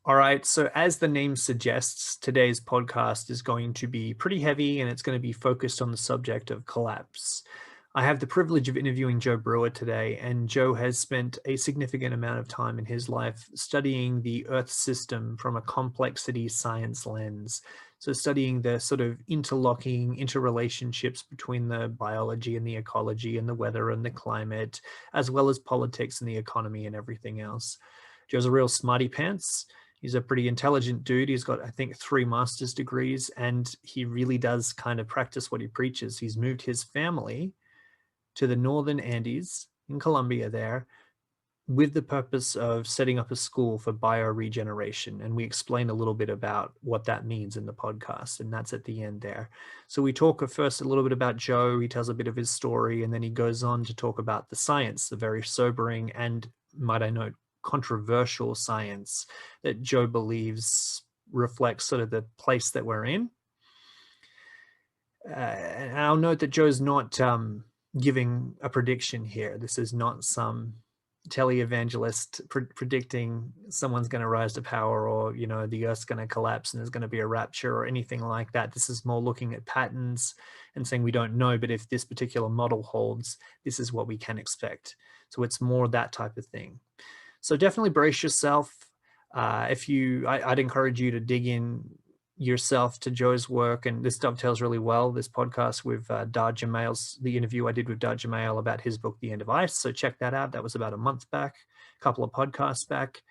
All right, so as the name suggests, today's podcast is going to be pretty heavy and it's going to be focused on the subject of collapse. I have the privilege of interviewing Joe Brewer today, and Joe has spent a significant amount of time in his life studying the Earth system from a complexity science lens. So studying the sort of interlocking interrelationships between the biology and the ecology and the weather and the climate, as well as politics and the economy and everything else. Joe's a real smarty pants. He's a pretty intelligent dude. He's got, I think, 3 master's degrees, and he really does kind of practice what he preaches. He's moved his family to the northern Andes in Colombia there with the purpose of setting up a school for bioregeneration. And we explain a little bit about what that means in the podcast, and that's at the end there. So we talk first a little bit about Joe. He tells a bit of his story, and then he goes on to talk about the science, the very sobering and, might I note, controversial science that Joe believes reflects sort of the place that we're in. And I'll note that Joe's not giving a prediction here. This is not some televangelist predicting someone's going to rise to power, or, you know, the Earth's going to collapse and there's going to be a rapture or anything like that. This is more looking at patterns and saying we don't know, but if this particular model holds, this is what we can expect. So it's more that type of thing. So definitely brace yourself. I'd encourage you to dig in yourself to Joe's work, and this dovetails really well, this podcast with Dar Jamail's, the interview I did with Dar Jamail about his book, The End of Ice. So check that out. That was about a month back, a couple of podcasts back.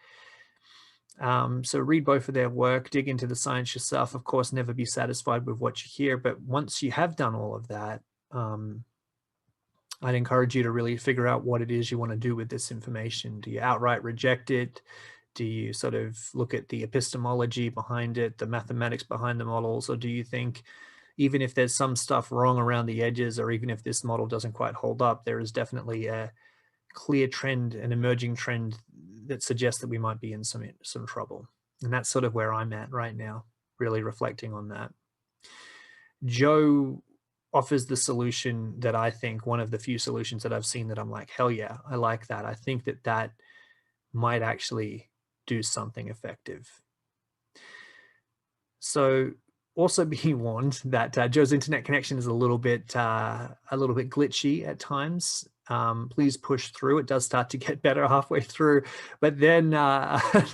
So read both of their work, dig into the science yourself. Of course, never be satisfied with what you hear, but once you have done all of that, I'd encourage you to really figure out what it is you want to do with this information. Do you outright reject it? Do you sort of look at the epistemology behind it, the mathematics behind the models? Or do you think even if there's some stuff wrong around the edges, or even if this model doesn't quite hold up, there is definitely a clear trend, an emerging trend that suggests that we might be in some trouble? And that's sort of where I'm at right now, really reflecting on that. Joe offers the solution that I think, one of the few solutions that I've seen that I'm like, hell yeah, I like that. I think that that might actually do something effective. So also be warned that Joe's internet connection is a little bit glitchy at times. Please push through. It does start to get better halfway through, but then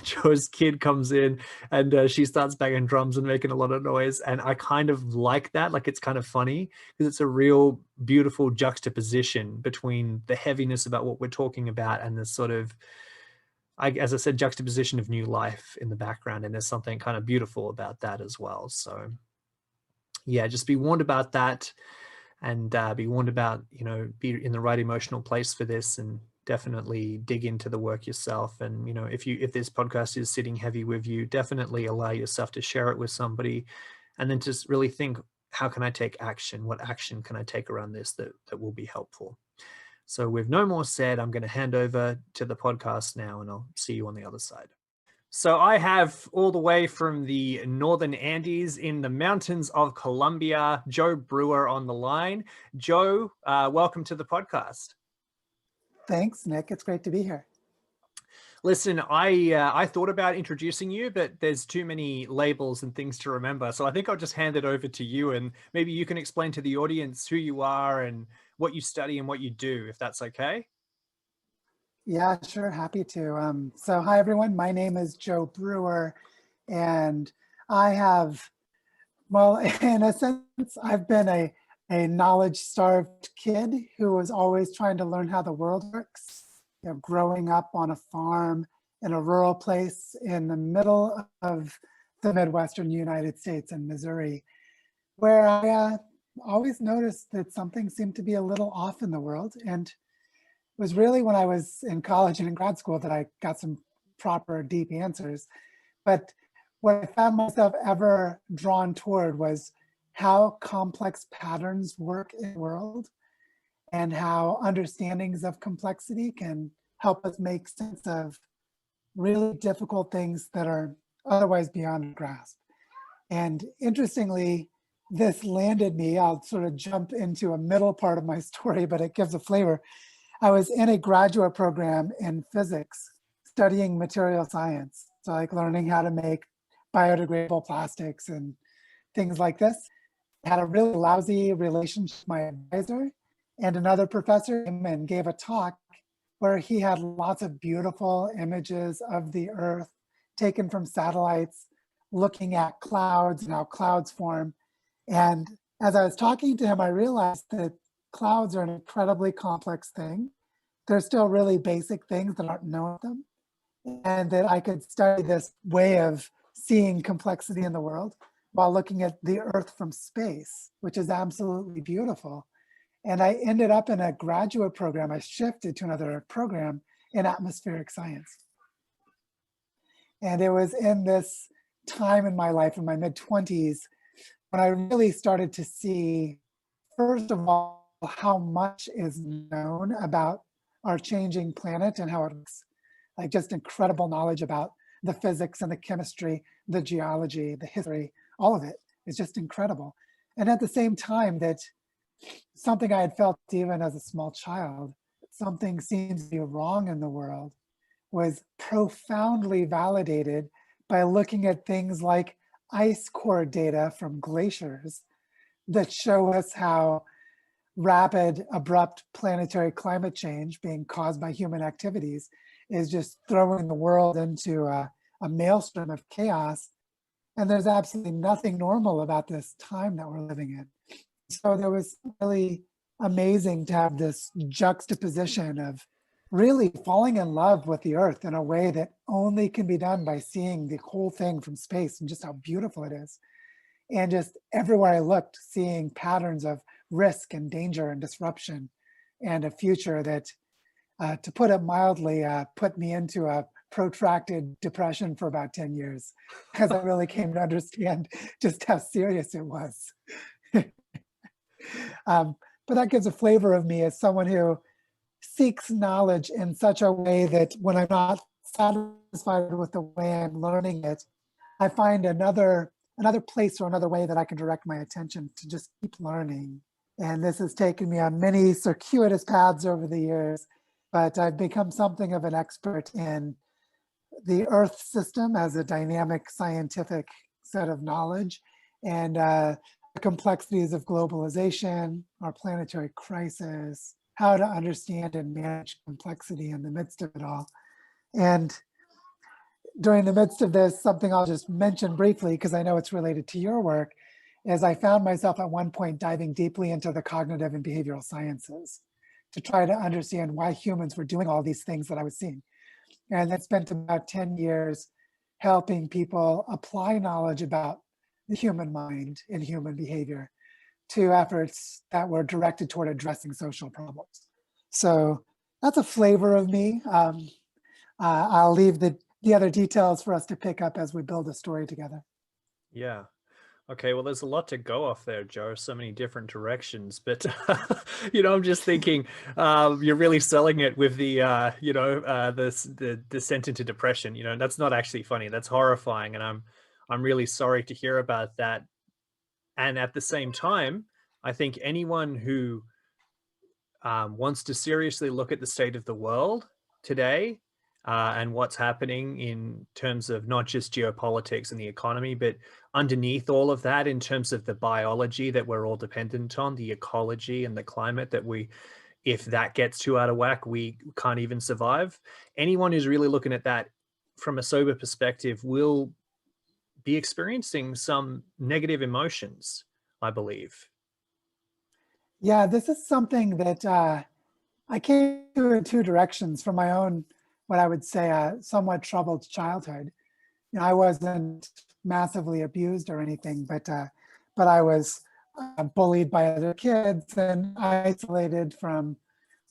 Joe's kid comes in and she starts banging drums and making a lot of noise, and I kind of like that. Like, it's kind of funny because it's a real beautiful juxtaposition between the heaviness about what we're talking about and the sort of, as I said, juxtaposition of new life in the background, and there's something kind of beautiful about that as well. So yeah, just be warned about that. And be warned about, be in the right emotional place for this, and definitely dig into the work yourself. And, if this podcast is sitting heavy with you, definitely allow yourself to share it with somebody, and then just really think, how can I take action? What action can I take around this that will be helpful? So with no more said, I'm going to hand over to the podcast now, and I'll see you on the other side. So I have, all the way from the northern Andes in the mountains of Colombia, Joe Brewer on the line. Joe, welcome to the podcast. Thanks, Nick. It's great to be here. Listen, I thought about introducing you, but there's too many labels and things to remember. So I think I'll just hand it over to you, and maybe you can explain to the audience who you are and what you study and what you do, if that's okay. Yeah, sure. Happy to. So hi, everyone. My name is Joe Brewer, and I have, well, in a sense, I've been a knowledge-starved kid who was always trying to learn how the world works. Growing up on a farm in a rural place in the middle of the Midwestern United States in Missouri, where I always noticed that something seemed to be a little off in the world. And it was really when I was in college and in grad school that I got some proper, deep answers. But what I found myself ever drawn toward was how complex patterns work in the world, and how understandings of complexity can help us make sense of really difficult things that are otherwise beyond our grasp. And interestingly, this landed me, I'll sort of jump into a middle part of my story, but it gives a flavor. I was in a graduate program in physics studying material science. So like learning how to make biodegradable plastics and things like this. I had a really lousy relationship with my advisor, and another professor came and gave a talk where he had lots of beautiful images of the Earth taken from satellites, looking at clouds and how clouds form. And as I was talking to him, I realized that clouds are an incredibly complex thing. There's still really basic things that aren't known of them, and that I could study this way of seeing complexity in the world while looking at the Earth from space, which is absolutely beautiful. And I ended up in a graduate program. I shifted to another program in atmospheric science. And it was in this time in my life, in my mid-20s, when I really started to see, first of all, how much is known about our changing planet and how it works. Like just incredible knowledge about the physics and the chemistry, the geology, the history, all of it is just incredible. And at the same time that something I had felt even as a small child, something seems to be wrong in the world, was profoundly validated by looking at things like ice core data from glaciers that show us how rapid, abrupt planetary climate change being caused by human activities is just throwing the world into a maelstrom of chaos. And there's absolutely nothing normal about this time that we're living in. So there was really amazing to have this juxtaposition of really falling in love with the Earth in a way that only can be done by seeing the whole thing from space and just how beautiful it is. And just everywhere I looked, seeing patterns of risk and danger and disruption, and a future that, to put it mildly, put me into a protracted depression for about 10 years, because I really came to understand just how serious it was. But that gives a flavor of me as someone who seeks knowledge in such a way that when I'm not satisfied with the way I'm learning it, I find another place or another way that I can direct my attention to just keep learning. And this has taken me on many circuitous paths over the years, but I've become something of an expert in the Earth system as a dynamic scientific set of knowledge, and the complexities of globalization, our planetary crisis, how to understand and manage complexity in the midst of it all. And during the midst of this, something I'll just mention briefly, because I know it's related to your work, is I found myself at one point diving deeply into the cognitive and behavioral sciences to try to understand why humans were doing all these things that I was seeing. And I spent about 10 years helping people apply knowledge about the human mind and human behavior to efforts that were directed toward addressing social problems. So that's a flavor of me. I'll leave the other details for us to pick up as we build a story together. Yeah. Okay, well, there's a lot to go off there, Joe. So many different directions, but I'm just thinking you're really selling it with the the descent into depression. That's not actually funny. That's horrifying, and I'm really sorry to hear about that. And at the same time, I think anyone who wants to seriously look at the state of the world today and what's happening in terms of not just geopolitics and the economy, but underneath all of that in terms of the biology that we're all dependent on, the ecology and the climate that if that gets too out of whack, we can't even survive. Anyone who's really looking at that from a sober perspective will be experiencing some negative emotions, I believe. Yeah, this is something that I came to in two directions from my own, what I would say, somewhat troubled childhood. I wasn't massively abused or anything, but I was bullied by other kids and isolated from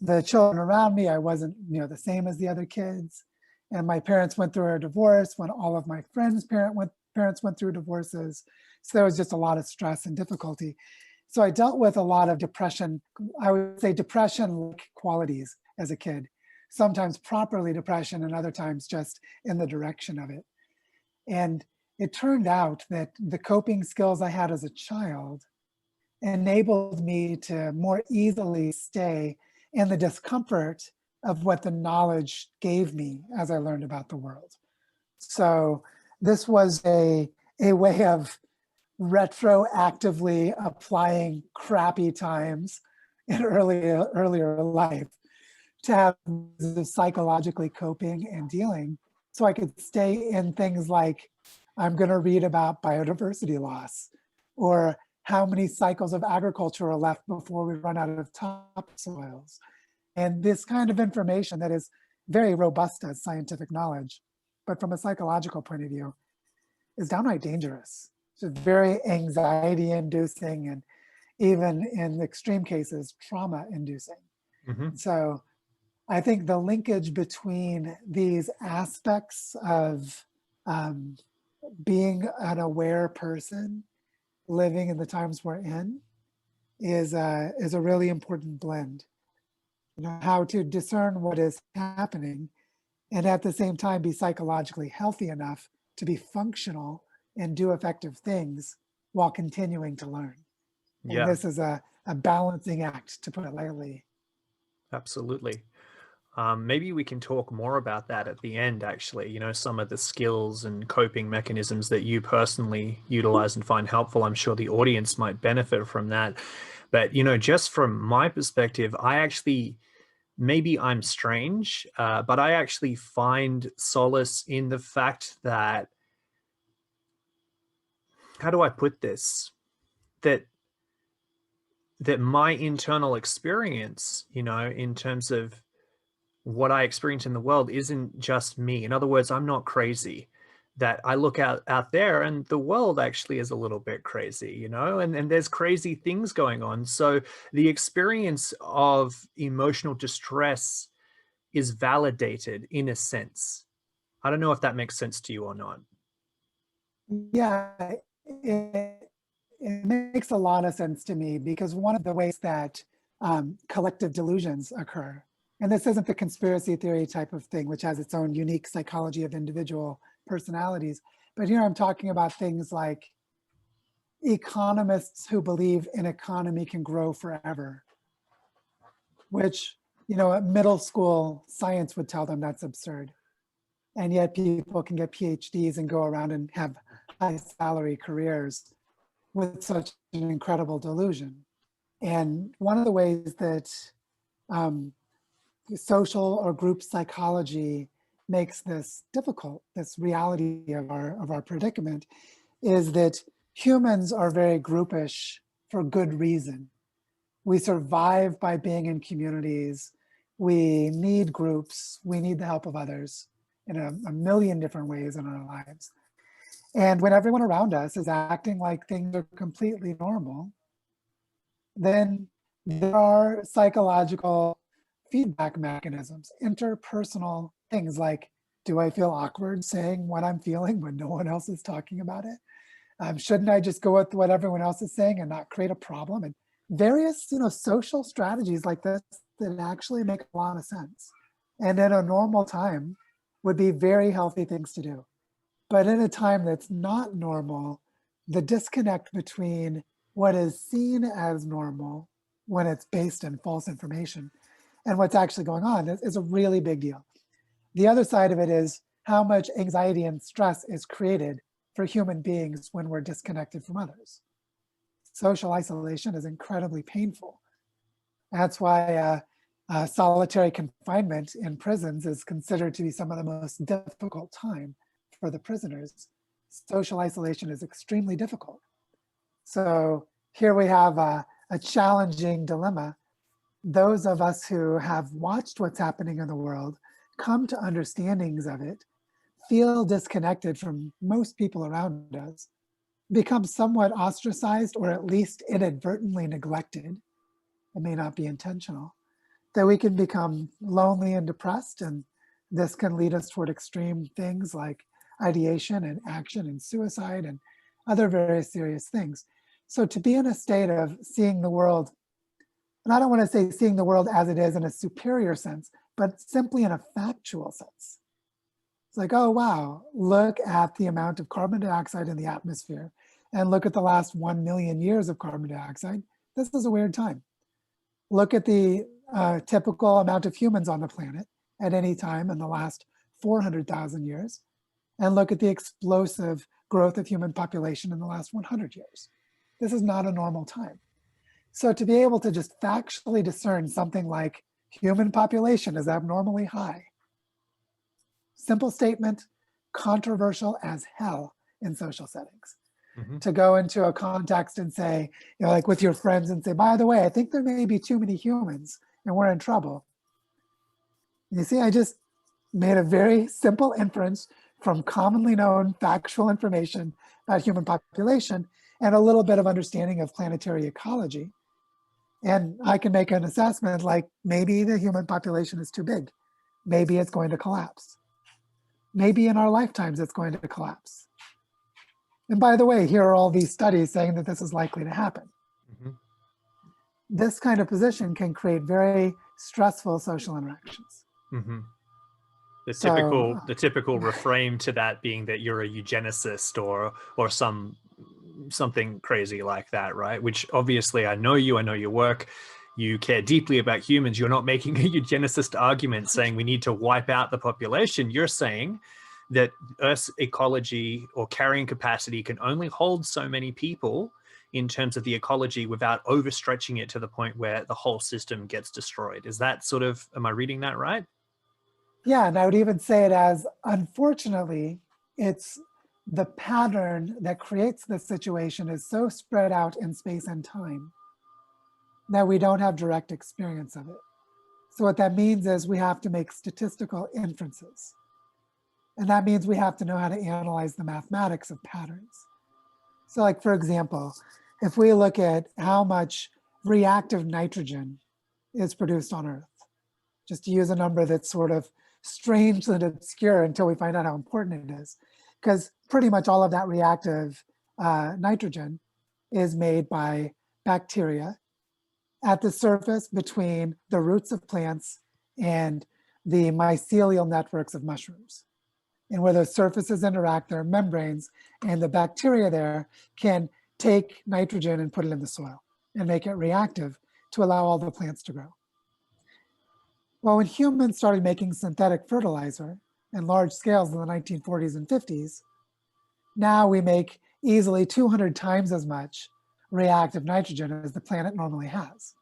the children around me. I wasn't, the same as the other kids. And my parents went through a divorce when all of my friends' parents went through divorces. So there was just a lot of stress and difficulty. So I dealt with a lot of depression, I would say depression-like qualities as a kid, sometimes properly depression and other times just in the direction of it. And it turned out that the coping skills I had as a child enabled me to more easily stay in the discomfort of what the knowledge gave me as I learned about the world. So this was a way of retroactively applying crappy times in earlier life to have the psychologically coping and dealing, so I could stay in things like, I'm going to read about biodiversity loss, or how many cycles of agriculture are left before we run out of topsoils. And this kind of information that is very robust as scientific knowledge, but from a psychological point of view, is downright dangerous. It's very anxiety inducing, and even in extreme cases, trauma inducing. Mm-hmm. So I think the linkage between these aspects of being an aware person living in the times we're in is a really important blend. You know, how to discern what is happening and at the same time be psychologically healthy enough to be functional and do effective things while continuing to learn. Yeah. And this is a balancing act, to put it lightly. Absolutely. Maybe we can talk more about that at the end, actually, you know, some of the skills and coping mechanisms that you personally utilize and find helpful. I'm sure the audience might benefit from that. But, you know, just from my perspective, I actually, maybe I'm strange, but I actually find solace in the fact that, how do I put this? That my internal experience, you know, in terms of what I experience in the world isn't just me. In other words, I'm not crazy. That I look out there and the world actually is a little bit crazy, you know, and there's crazy things going on. So the experience of emotional distress is validated in a sense. I don't know if that makes sense to you or not. Yeah, it makes a lot of sense to me, because one of the ways that collective delusions occur, and this isn't the conspiracy theory type of thing, which has its own unique psychology of individual personalities, but here I'm talking about things like economists who believe an economy can grow forever, which, you know, at middle school science would tell them that's absurd. And yet people can get PhDs and go around and have high salary careers with such an incredible delusion. And one of the ways that social or group psychology makes this difficult, this reality of our predicament, is that humans are very groupish for good reason. We survive by being in communities. We need groups. We need the help of others in a million different ways in our lives. And when everyone around us is acting like things are completely normal, then there are psychological feedback mechanisms, interpersonal things like, do I feel awkward saying what I'm feeling when no one else is talking about it? Shouldn't I just go with what everyone else is saying and not create a problem? And various, you know, social strategies like this that actually make a lot of sense. And in a normal time would be very healthy things to do. But in a time that's not normal, the disconnect between what is seen as normal when it's based in false information and what's actually going on is a really big deal. The other side of it is how much anxiety and stress is created for human beings when we're disconnected from others. Social isolation is incredibly painful. That's why solitary confinement in prisons is considered to be some of the most difficult time for the prisoners. Social isolation is extremely difficult. So here we have a challenging dilemma. Those of us who have watched what's happening in the world, come to understandings of it, feel disconnected from most people around us, become somewhat ostracized or at least inadvertently neglected. It may not be intentional. That we can become lonely and depressed, and this can lead us toward extreme things like ideation and action and suicide and other very serious things. So to be in a state of seeing the world, and I don't want to say seeing the world as it is in a superior sense, but simply in a factual sense. It's like, oh, wow, look at the amount of carbon dioxide in the atmosphere and look at the last 1 million years of carbon dioxide. This is a weird time. Look at the typical amount of humans on the planet at any time in the last 400,000 years. and look at the explosive growth of human population in the last 100 years. This is not a normal time. So to be able to just factually discern something like human population is abnormally high, simple statement, controversial as hell in social settings. Mm-hmm. To go into a context and say, like with your friends and say, by the way, I think there may be too many humans and we're in trouble. You see, I just made a very simple inference from commonly known factual information about human population and a little bit of understanding of planetary ecology. And I can make an assessment like maybe the human population is too big. Maybe it's going to collapse. Maybe in our lifetimes it's going to collapse. And by the way, here are all these studies saying that this is likely to happen. Mm-hmm. This kind of position can create very stressful social interactions. Mm-hmm. The typical refrain to that being that you're a eugenicist or something crazy like that, right? Which obviously I know your work. You care deeply about humans. You're not making a eugenicist argument saying we need to wipe out the population. You're saying that Earth's ecology or carrying capacity can only hold so many people in terms of the ecology without overstretching it to the point where the whole system gets destroyed. Is that sort of, am I reading that right? Yeah, and I would even say it as, unfortunately, it's the pattern that creates this situation is so spread out in space and time that we don't have direct experience of it. So what that means is we have to make statistical inferences. And that means we have to know how to analyze the mathematics of patterns. So like, for example, if we look at how much reactive nitrogen is produced on Earth, just to use a number that's sort of strange and obscure until we find out how important it is, because pretty much all of that reactive nitrogen is made by bacteria at the surface between the roots of plants and the mycelial networks of mushrooms. And where those surfaces interact, there are membranes, and the bacteria there can take nitrogen and put it in the soil and make it reactive to allow all the plants to grow. Well, when humans started making synthetic fertilizer in large scales in the 1940s and 50s, now we make easily 200 times as much reactive nitrogen as the planet normally has.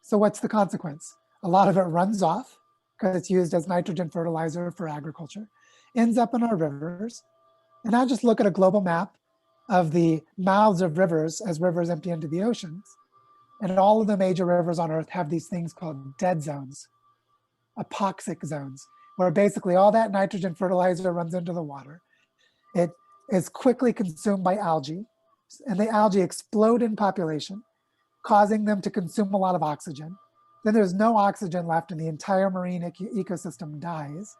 So what's the consequence? A lot of it runs off because it's used as nitrogen fertilizer for agriculture, ends up in our rivers. And now just look at a global map of the mouths of rivers as rivers empty into the oceans. And all of the major rivers on Earth have these things called dead zones, apoxic zones, where basically all that nitrogen fertilizer runs into the water. It is quickly consumed by algae, and the algae explode in population, causing them to consume a lot of oxygen. Then there's no oxygen left and the entire marine ecosystem dies.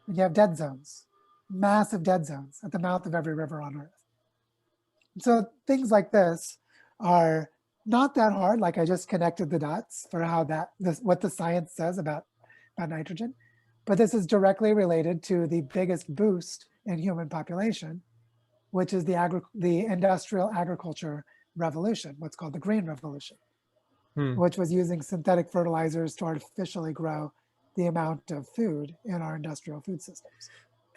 And you have dead zones, massive dead zones at the mouth of every river on Earth. So things like this are not that hard, like I just connected the dots for how what the science says about nitrogen, but this is directly related to the biggest boost in human population, which is the industrial agriculture revolution, what's called the Green Revolution, which was using synthetic fertilizers to artificially grow the amount of food in our industrial food systems.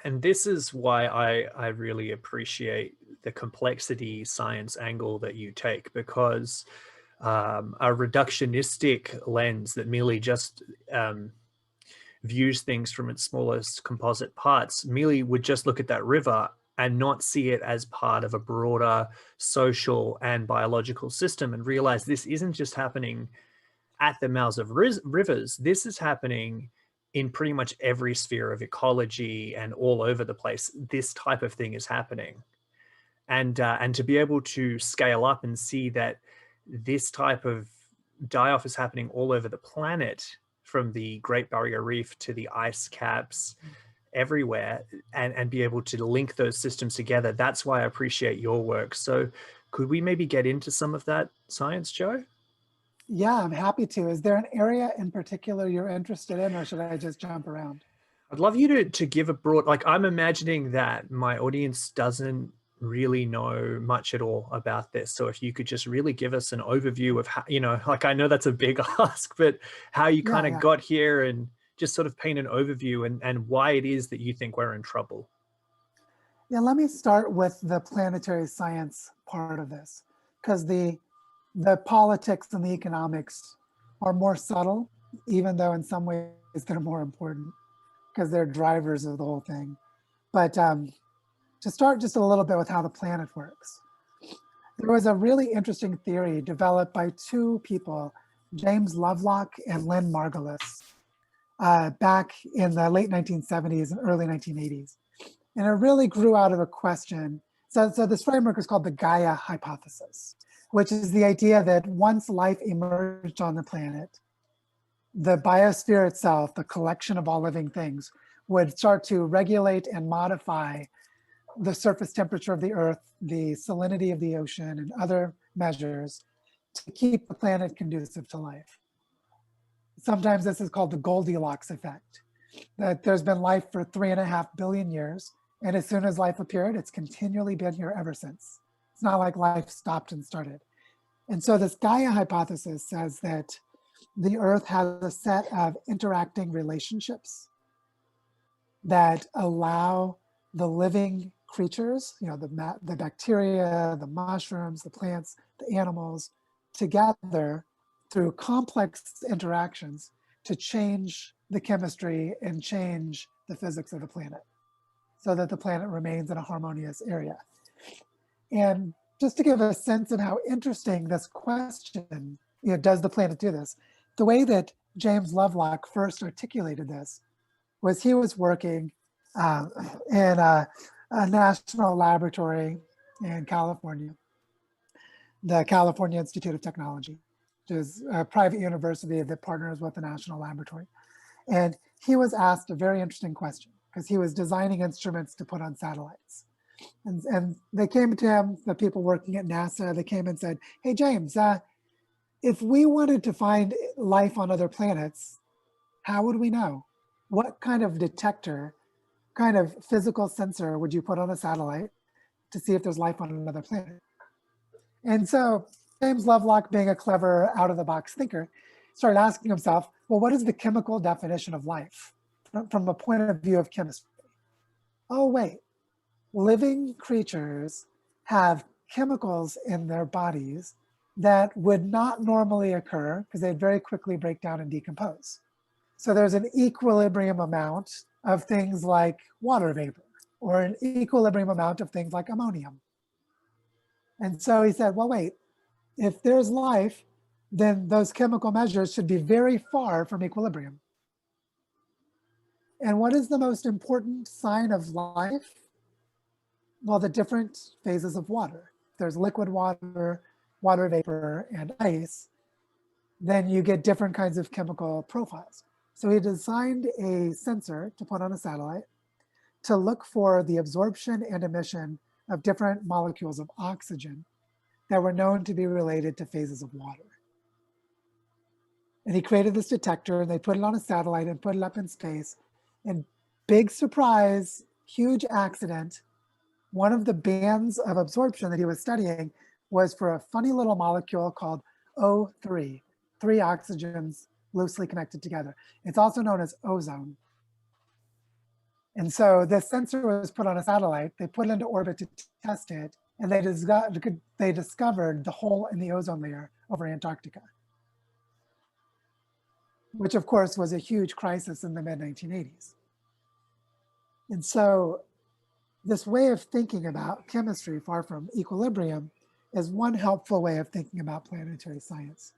And this is why I really appreciate the complexity science angle that you take, because a reductionistic lens that merely just views things from its smallest composite parts merely would just look at that river and not see it as part of a broader social and biological system and realize this isn't just happening at the mouths of rivers. This is happening in pretty much every sphere of ecology and all over the place. This type of thing is happening. And to be able to scale up and see that this type of die-off is happening all over the planet, from the Great Barrier Reef to the ice caps, everywhere, and be able to link those systems together. That's why I appreciate your work. So could we maybe get into some of that science, Joe? Yeah, I'm happy to. Is there an area in particular you're interested in, or should I just jump around? I'd love you to give a broad, like I'm imagining that my audience doesn't really know much at all about this. So if you could just really give us an overview of how, like I know that's a big ask, but how you kind of got here and just sort of paint an overview and why it is that you think we're in trouble. Yeah, let me start with the planetary science part of this, because the politics and the economics are more subtle, even though in some ways they're more important because they're drivers of the whole thing. But to start just a little bit with how the planet works, there was a really interesting theory developed by two people, James Lovelock and Lynn Margulis, back in the late 1970s and early 1980s. And it really grew out of a question. So this framework is called the Gaia Hypothesis, which is the idea that once life emerged on the planet, the biosphere itself, the collection of all living things, would start to regulate and modify the surface temperature of the earth, the salinity of the ocean, and other measures to keep the planet conducive to life. Sometimes this is called the Goldilocks effect, that there's been life for 3.5 billion years, and as soon as life appeared, it's continually been here ever since. It's not like life stopped and started. And so this Gaia hypothesis says that the earth has a set of interacting relationships that allow the living creatures, the bacteria, the mushrooms, the plants, the animals, together through complex interactions to change the chemistry and change the physics of the planet so that the planet remains in a harmonious area. And just to give a sense of how interesting this question, does the planet do this? The way that James Lovelock first articulated this was he was working in a national laboratory in California, the California Institute of Technology, which is a private university that partners with the national laboratory. And he was asked a very interesting question because he was designing instruments to put on satellites. And they came to him, the people working at NASA, they came and said, hey, James, if we wanted to find life on other planets, how would we know? What kind of detector, kind of physical sensor would you put on a satellite to see if there's life on another planet? And so James Lovelock, being a clever out-of-the-box thinker, started asking himself, well, what is the chemical definition of life from a point of view of chemistry? Oh, wait, living creatures have chemicals in their bodies that would not normally occur because they'd very quickly break down and decompose. So there's an equilibrium amount of things like water vapor or an equilibrium amount of things like ammonium. And so he said, well, wait, if there's life, then those chemical measures should be very far from equilibrium. And what is the most important sign of life? Well, the different phases of water. If there's liquid water, water vapor, and ice, then you get different kinds of chemical profiles. So he designed a sensor to put on a satellite to look for the absorption and emission of different molecules of oxygen that were known to be related to phases of water. And he created this detector and they put it on a satellite and put it up in space. And big surprise, huge accident, one of the bands of absorption that he was studying was for a funny little molecule called O3, 3 oxygens loosely connected together. It's also known as ozone. And so this sensor was put on a satellite, they put it into orbit to test it, and they discovered the hole in the ozone layer over Antarctica, which of course was a huge crisis in the mid-1980s. And so this way of thinking about chemistry far from equilibrium is one helpful way of thinking about planetary science.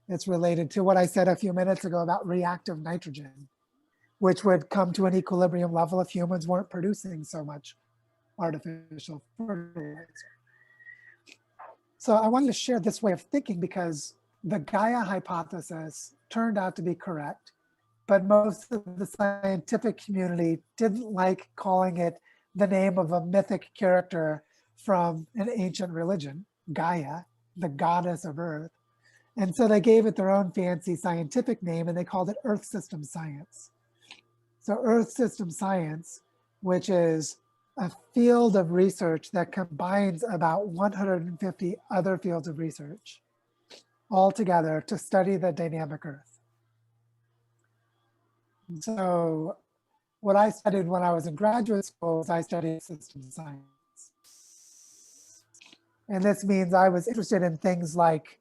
It's related to what I said a few minutes ago about reactive nitrogen, which would come to an equilibrium level if humans weren't producing so much artificial fertilizer. So I wanted to share this way of thinking because the Gaia hypothesis turned out to be correct, but most of the scientific community didn't like calling it the name of a mythic character from an ancient religion, Gaia, the goddess of Earth. And so they gave it their own fancy scientific name and they called it Earth System Science. So Earth System Science, which is a field of research that combines about 150 other fields of research all together to study the dynamic Earth. So what I studied when I was in graduate school was I studied systems science. And this means I was interested in things like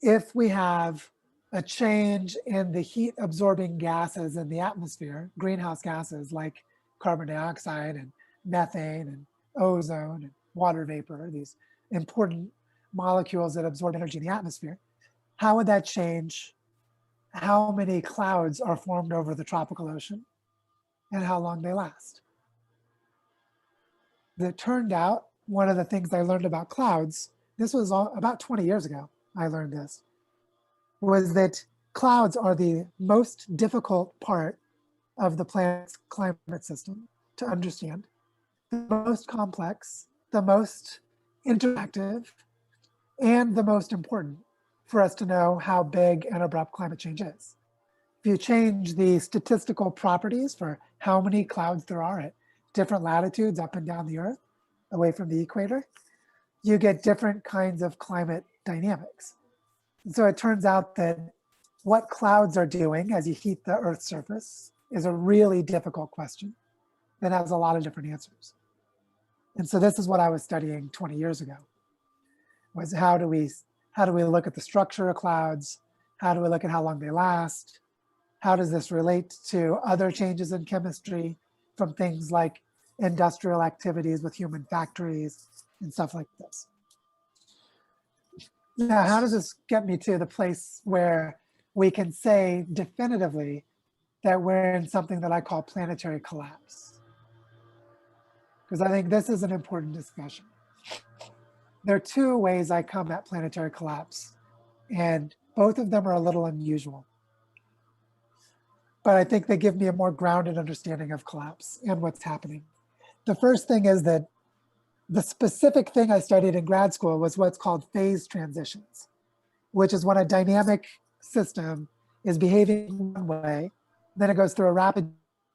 if we have a change in the heat absorbing gases in the atmosphere, greenhouse gases like carbon dioxide and methane and ozone and water vapor, these important molecules that absorb energy in the atmosphere, how would that change how many clouds are formed over the tropical ocean and how long they last? It turned out one of the things I learned about clouds, this was about 20 years ago, I learned this, was that clouds are the most difficult part of the planet's climate system to understand, the most complex, the most interactive, and the most important for us to know how big and abrupt climate change is. If you change the statistical properties for how many clouds there are at different latitudes up and down the Earth, away from the equator, you get different kinds of climate dynamics. And so it turns out that what clouds are doing as you heat the Earth's surface is a really difficult question that has a lot of different answers. And so this is what I was studying 20 years ago, was how do we look at the structure of clouds? How do we look at how long they last? How does this relate to other changes in chemistry from things like industrial activities with human factories and stuff like this? Now, how does this get me to the place where we can say definitively that we're in something that I call planetary collapse? Because I think this is an important discussion. There are two ways I come at planetary collapse, and both of them are a little unusual. But I think they give me a more grounded understanding of collapse and what's happening. The first thing is that the specific thing I studied in grad school was what's called phase transitions, which is when a dynamic system is behaving one way, then it goes through a rapid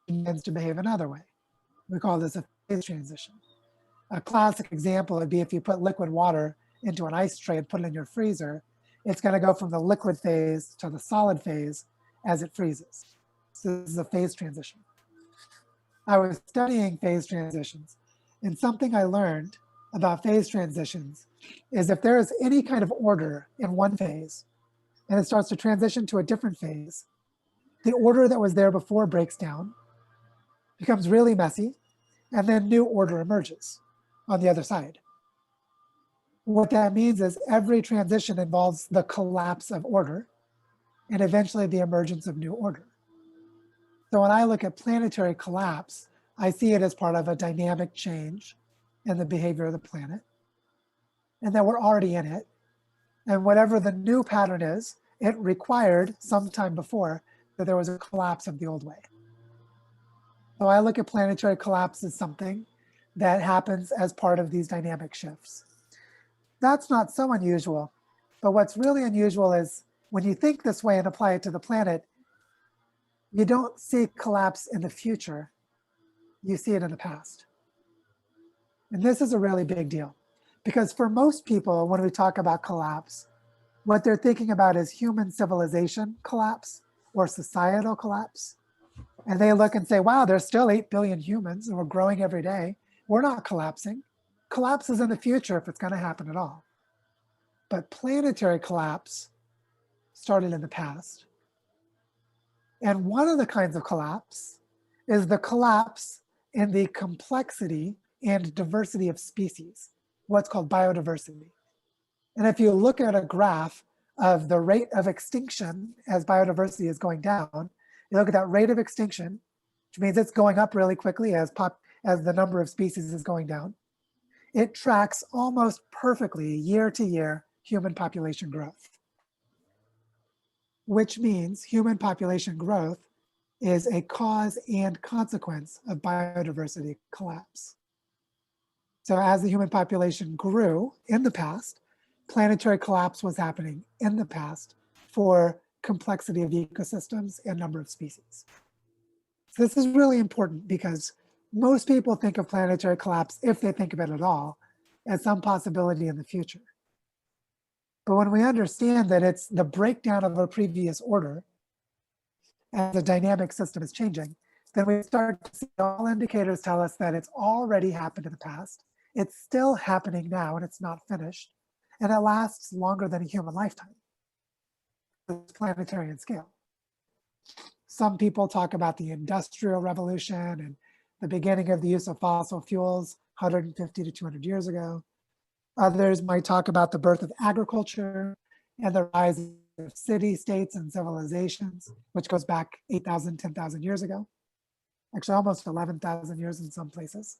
and begins to behave another way. We call this a phase transition. A classic example would be if you put liquid water into an ice tray and put it in your freezer, it's going to go from the liquid phase to the solid phase as it freezes. So this is a phase transition. I was studying phase transitions, and something I learned about phase transitions is if there is any kind of order in one phase and it starts to transition to a different phase, the order that was there before breaks down, becomes really messy, and then new order emerges on the other side. What that means is every transition involves the collapse of order and eventually the emergence of new order. So when I look at planetary collapse, I see it as part of a dynamic change in the behavior of the planet, and that we're already in it. And whatever the new pattern is, it required some time before that there was a collapse of the old way. So I look at planetary collapse as something that happens as part of these dynamic shifts. That's not so unusual, but what's really unusual is when you think this way and apply it to the planet, you don't see collapse in the future, you see it in the past. And this is a really big deal because for most people, when we talk about collapse, what they're thinking about is human civilization collapse or societal collapse. And they look and say, wow, there's still 8 billion humans and we're growing every day. We're not collapsing. Collapse is in the future if it's going to happen at all. But planetary collapse started in the past. And one of the kinds of collapse is the collapse in the complexity and diversity of species, what's called biodiversity. And if you look at a graph of the rate of extinction as biodiversity is going down, you look at that rate of extinction, which means it's going up really quickly as the number of species is going down. It tracks almost perfectly year to year human population growth, which means human population growth is a cause and consequence of biodiversity collapse. So as the human population grew in the past, planetary collapse was happening in the past for complexity of ecosystems and number of species. So this is really important because most people think of planetary collapse, if they think of it at all, as some possibility in the future. But when we understand that it's the breakdown of a previous order as the dynamic system is changing, then we start to see all indicators tell us that it's already happened in the past. It's still happening now and it's not finished. And it lasts longer than a human lifetime. It's planetary in scale. Some people talk about the Industrial Revolution and the beginning of the use of fossil fuels 150 to 200 years ago. Others might talk about the birth of agriculture and the rise of city-states and civilizations, which goes back 8,000, 10,000 years ago. Actually, almost 11,000 years in some places.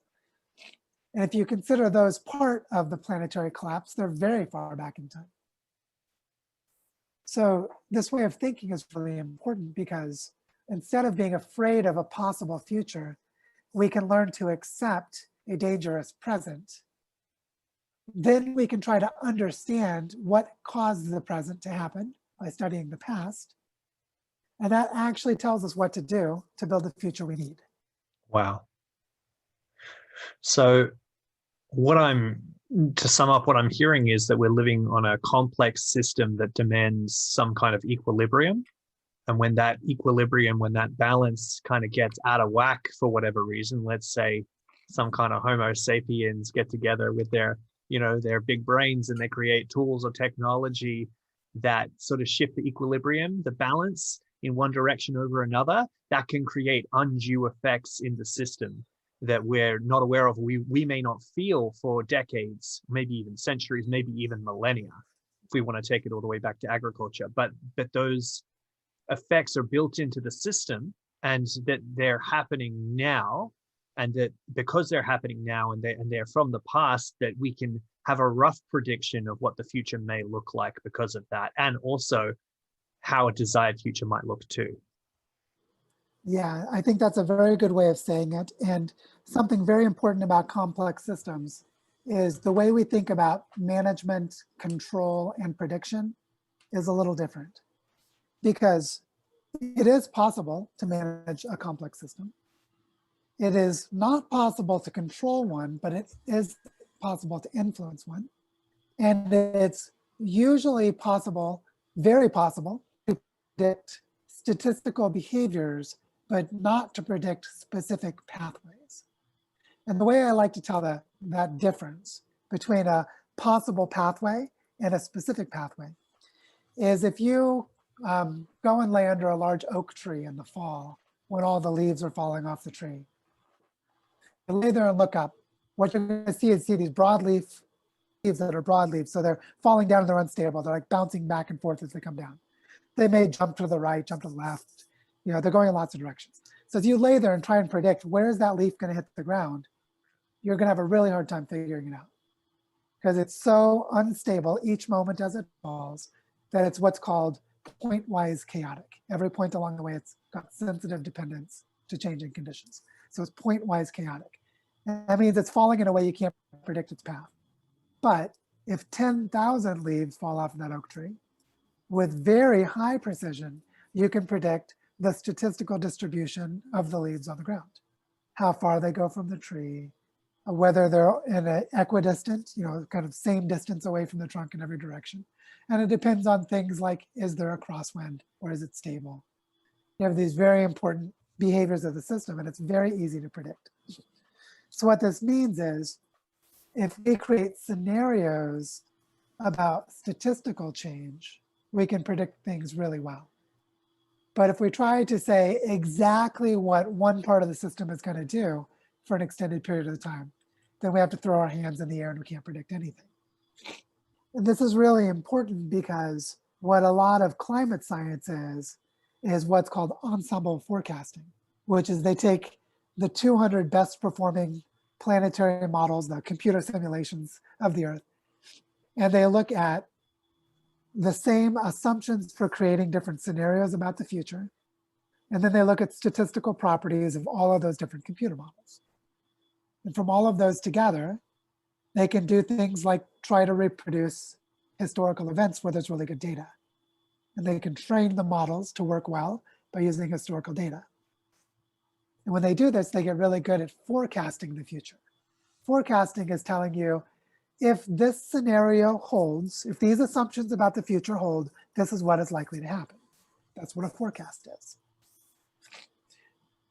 And if you consider those part of the planetary collapse, they're very far back in time. So this way of thinking is really important because instead of being afraid of a possible future, we can learn to accept a dangerous present. Then we can try to understand what caused the present to happen by studying the past. And that actually tells us what to do to build the future we need. Wow. So to sum up, what I'm hearing is that we're living on a complex system that demands some kind of equilibrium. And when that equilibrium, when that balance kind of gets out of whack for whatever reason, let's say some kind of Homo sapiens get together with their big brains and they create tools or technology that sort of shift the equilibrium, the balance in one direction over another, that can create undue effects in the system that we're not aware of, we may not feel for decades, maybe even centuries, maybe even millennia, if we want to take it all the way back to agriculture. But those effects are built into the system and that they're happening now, and that because they're happening now and they're from the past, that we can have a rough prediction of what the future may look like because of that, and also how a desired future might look too. Yeah, I think that's a very good way of saying it. And something very important about complex systems is the way we think about management, control, and prediction is a little different. Because it is possible to manage a complex system. It is not possible to control one, but it is possible to influence one. And it's usually possible, very possible, to predict statistical behaviors, but not to predict specific pathways. And the way I like to tell that difference between a possible pathway and a specific pathway is if you go and lay under a large oak tree in the fall when all the leaves are falling off the tree. You lay there and look up. What you're going to see is these broadleaf leaves that are broadleaves. So they're falling down and they're unstable. They're like bouncing back and forth as they come down. They may jump to the right, jump to the left. They're going in lots of directions. So if you lay there and try and predict where is that leaf going to hit the ground, you're going to have a really hard time figuring it out because it's so unstable each moment as it falls that it's what's called point-wise chaotic. Every point along the way, it's got sensitive dependence to changing conditions. So it's point-wise chaotic. And that means it's falling in a way you can't predict its path. But if 10,000 leaves fall off of that oak tree, with very high precision, you can predict the statistical distribution of the leaves on the ground, how far they go from the tree, whether they're in an equidistant, kind of same distance away from the trunk in every direction. And it depends on things like, is there a crosswind or is it stable? You have these very important behaviors of the system and it's very easy to predict. So what this means is, if we create scenarios about statistical change, we can predict things really well. But if we try to say exactly what one part of the system is going to do for an extended period of time, then we have to throw our hands in the air and we can't predict anything. And this is really important because what a lot of climate science is what's called ensemble forecasting, which is they take the 200 best performing planetary models, the computer simulations of the Earth, and they look at the same assumptions for creating different scenarios about the future. And then they look at statistical properties of all of those different computer models. And from all of those together, they can do things like try to reproduce historical events where there's really good data. And they can train the models to work well by using historical data. And when they do this, they get really good at forecasting the future. Forecasting is telling you, if this scenario holds, if these assumptions about the future hold, this is what is likely to happen. That's what a forecast is.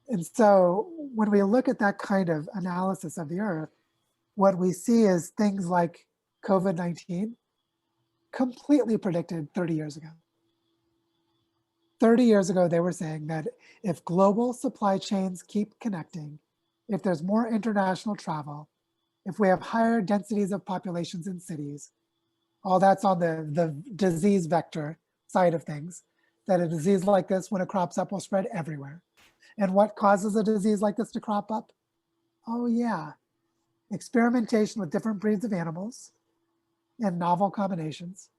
And so when we look at that kind of analysis of the Earth, what we see is things like COVID-19 completely predicted 30 years ago. 30 years ago, they were saying that if global supply chains keep connecting, if there's more international travel, if we have higher densities of populations in cities, all that's on the disease vector side of things, that a disease like this, when it crops up, will spread everywhere. And what causes a disease like this to crop up? Oh yeah, experimentation with different breeds of animals and novel combinations,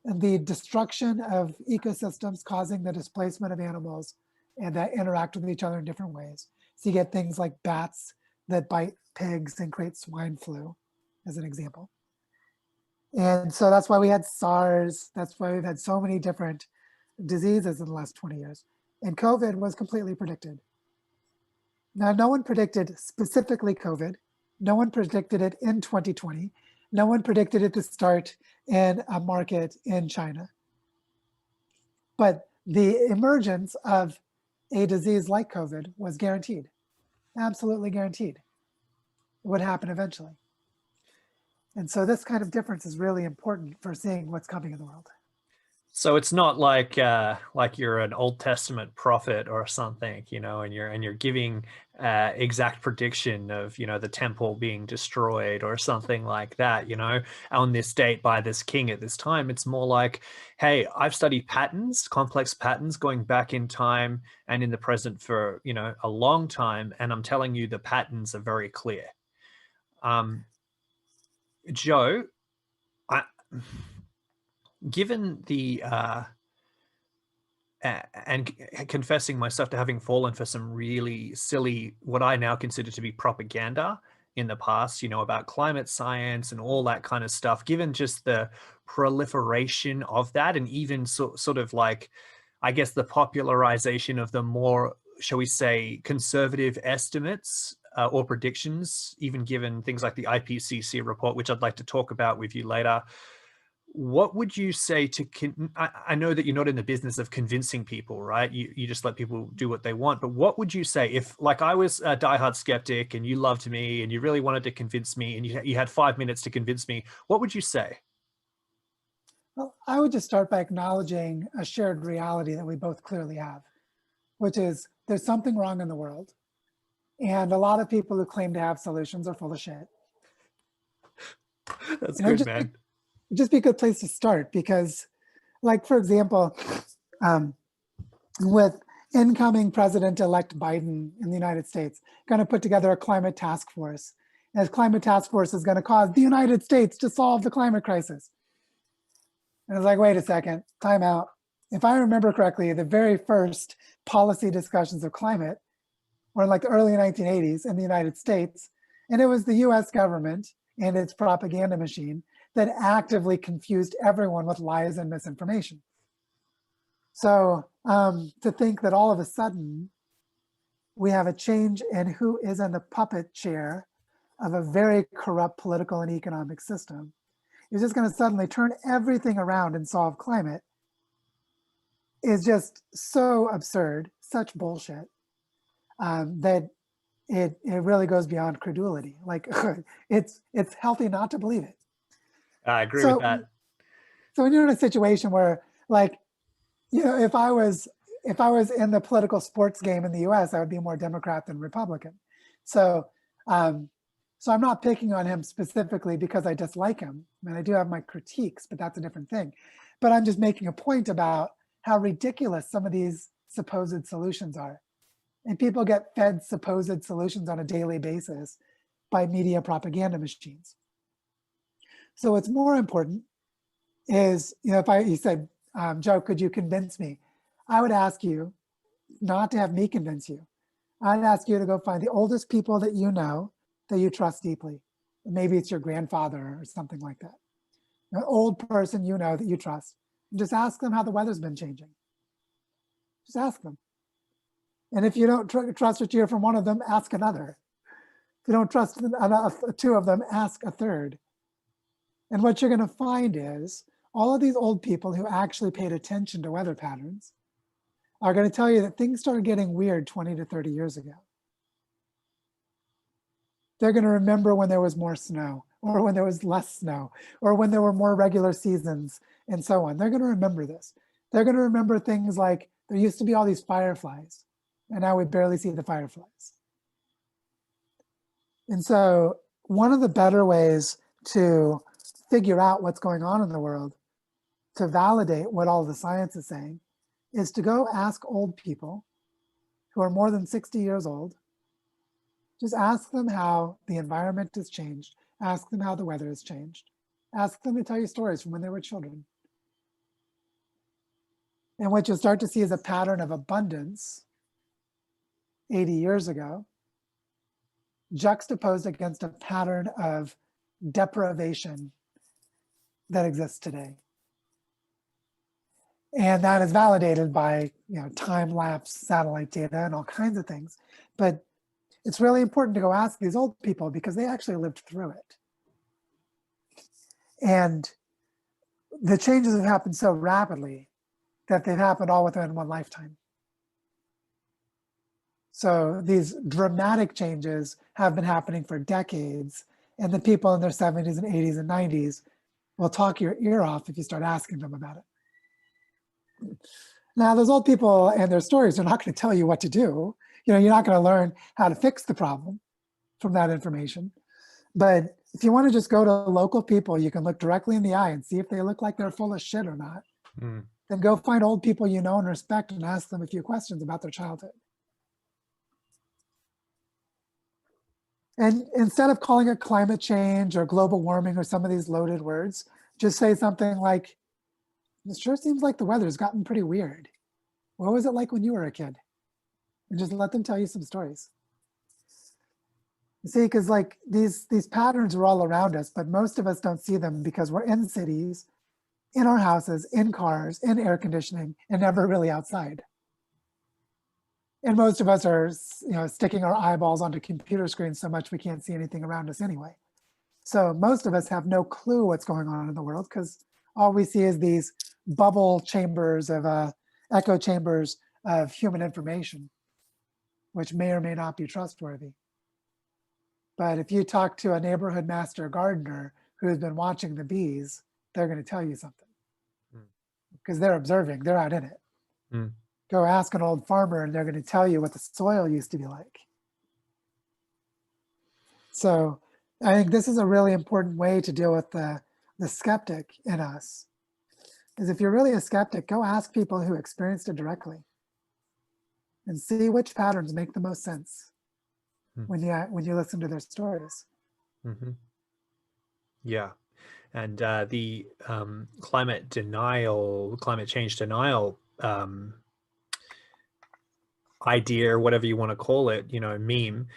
and the destruction of ecosystems causing the displacement of animals and that interact with each other in different ways. So you get things like bats that bite pigs and create swine flu, as an example. And so that's why we had SARS. That's why we've had so many different diseases in the last 20 years. And COVID was completely predicted. Now, no one predicted specifically COVID. No one predicted it in 2020. No one predicted it to start in a market in China. But the emergence of a disease like COVID was guaranteed, absolutely guaranteed. It would happen eventually. And so this kind of difference is really important for seeing what's coming in the world. So it's not like you're an Old Testament prophet or something, and you're giving exact prediction of, the temple being destroyed or something like that, on this date by this king at this time. It's more like, hey, I've studied patterns, complex patterns going back in time and in the present for, a long time. And I'm telling you, the patterns are very clear. Joe, given the and confessing myself to having fallen for some really silly, what I now consider to be propaganda in the past, about climate science and all that kind of stuff, given just the proliferation of that, and even sort of like, I guess, the popularization of the more, shall we say, conservative estimates or predictions, even given things like the IPCC report, which I'd like to talk about with you later. What would you say to, I know that you're not in the business of convincing people, right? You just let people do what they want. But what would you say if, like, I was a diehard skeptic and you loved me and you really wanted to convince me and you had 5 minutes to convince me, what would you say? Well, I would just start by acknowledging a shared reality that we both clearly have, which is there's something wrong in the world. And a lot of people who claim to have solutions are full of shit. That's good, man. Just be a good place to start, because, like, for example, with incoming President-elect Biden in the United States, going to put together a climate task force. And his climate task force is going to cause the United States to solve the climate crisis. And it's like, wait a second, time out. If I remember correctly, the very first policy discussions of climate were in like the early 1980s in the United States. And it was the US government and its propaganda machine that actively confused everyone with lies and misinformation. So to think that all of a sudden we have a change in who is in the puppet chair of a very corrupt political and economic system is just going to suddenly turn everything around and solve climate is just so absurd, such bullshit, that it really goes beyond credulity. Like it's healthy not to believe it. I agree with that. So when you're in a situation where, like, if I was in the political sports game in the US, I would be more Democrat than Republican. So I'm not picking on him specifically because I dislike him. I mean, I do have my critiques, but that's a different thing. But I'm just making a point about how ridiculous some of these supposed solutions are. And people get fed supposed solutions on a daily basis by media propaganda machines. So what's more important is, if you said, Joe, could you convince me? I would ask you not to have me convince you. I'd ask you to go find the oldest people that you know that you trust deeply. Maybe it's your grandfather or something like that. An old person you know that you trust. And just ask them how the weather's been changing. Just ask them. And if you don't trust what you hear from one of them, ask another. If you don't trust two of them, ask a third. And what you're going to find is all of these old people who actually paid attention to weather patterns are going to tell you that things started getting weird 20 to 30 years ago. They're going to remember when there was more snow, or when there was less snow, or when there were more regular seasons, and so on. They're going to remember this. They're going to remember things like there used to be all these fireflies, and now we barely see the fireflies. And so one of the better ways to figure out what's going on in the world, to validate what all the science is saying, is to go ask old people who are more than 60 years old. Just ask them how the environment has changed. Ask them how the weather has changed. Ask them to tell you stories from when they were children. And what you'll start to see is a pattern of abundance 80 years ago, juxtaposed against a pattern of deprivation that exists today. And that is validated by, time-lapse satellite data and all kinds of things. But it's really important to go ask these old people because they actually lived through it. And the changes have happened so rapidly that they've happened all within one lifetime. So these dramatic changes have been happening for decades, and the people in their 70s and 80s and 90s will talk your ear off if you start asking them about it. Now, those old people and their stories are not going to tell you what to do. You're not going to learn how to fix the problem from that information. But if you want to just go to local people, you can look directly in the eye and see if they look like they're full of shit or not. Then go find old people you know and respect and ask them a few questions about their childhood. And instead of calling it climate change or global warming or some of these loaded words, just say something like, it sure seems like the weather's gotten pretty weird. What was it like when you were a kid? And just let them tell you some stories. You see, because like these patterns are all around us, but most of us don't see them because we're in cities, in our houses, in cars, in air conditioning, and never really outside. And most of us are, sticking our eyeballs onto computer screens so much we can't see anything around us anyway. So most of us have no clue what's going on in the world because all we see is these bubble chambers of echo chambers of human information, which may or may not be trustworthy. But if you talk to a neighborhood master gardener who's been watching the bees, they're going to tell you something because they're observing, they're out in it. Go ask an old farmer and they're going to tell you what the soil used to be like. So I think this is a really important way to deal with the skeptic in us. Is if you're really a skeptic, go ask people who experienced it directly and see which patterns make the most sense when you listen to their stories. Yeah. And the climate change denial idea, or whatever you want to call it, meme,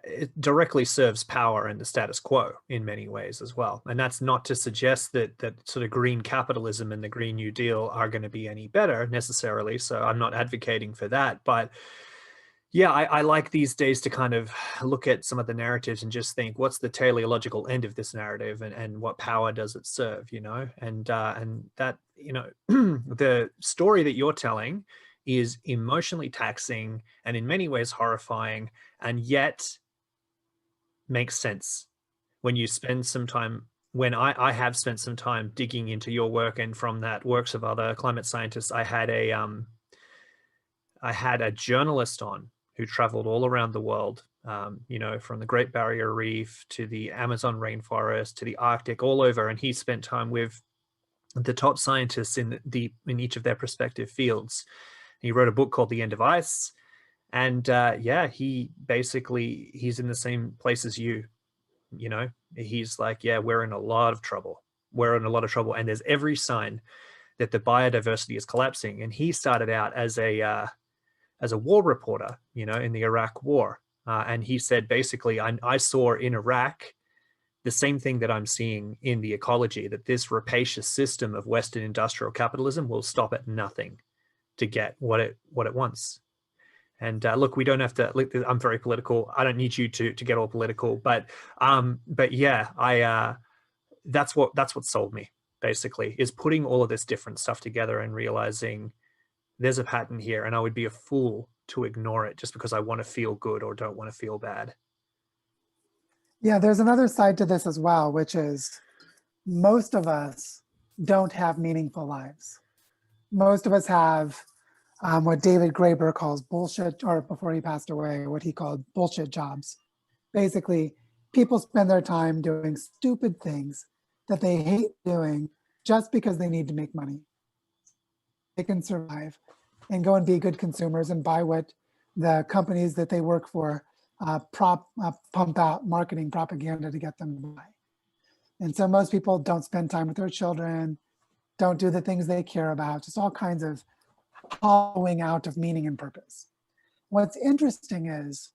it directly serves power and the status quo in many ways as well. And that's not to suggest that sort of green capitalism and the Green New Deal are going to be any better necessarily. So I'm not advocating for that. But yeah, I like these days to kind of look at some of the narratives and just think, what's the teleological end of this narrative, and what power does it serve, and that, the story that you're telling is emotionally taxing and in many ways horrifying, and yet makes sense when you spend some time, when I have spent some time digging into your work, and from that works of other climate scientists. I had a journalist on who traveled all around the world, from the Great Barrier Reef to the Amazon rainforest to the Arctic, all over, and he spent time with the top scientists in each of their respective fields. He wrote a book called The End of Ice. And he's in the same place as you, he's like, yeah, we're in a lot of trouble. And there's every sign that the biodiversity is collapsing. And he started out as a war reporter, in the Iraq war. And he said, basically, I saw in Iraq the same thing that I'm seeing in the ecology, that this rapacious system of Western industrial capitalism will stop at nothing to get what it wants. And look, we don't have to. Look, I'm very political. I don't need you to get all political, but yeah, that's what sold me, basically, is putting all of this different stuff together and realizing there's a pattern here, and I would be a fool to ignore it just because I want to feel good or don't want to feel bad. Yeah, there's another side to this as well, which is most of us don't have meaningful lives. Most of us have what David Graeber calls bullshit, or before he passed away, what he called bullshit jobs. Basically, people spend their time doing stupid things that they hate doing just because they need to make money. They can survive and go and be good consumers and buy what the companies that they work for pump out marketing propaganda to get them to buy. And so most people don't spend time with their children, don't do the things they care about, just all kinds of hollowing out of meaning and purpose. What's interesting is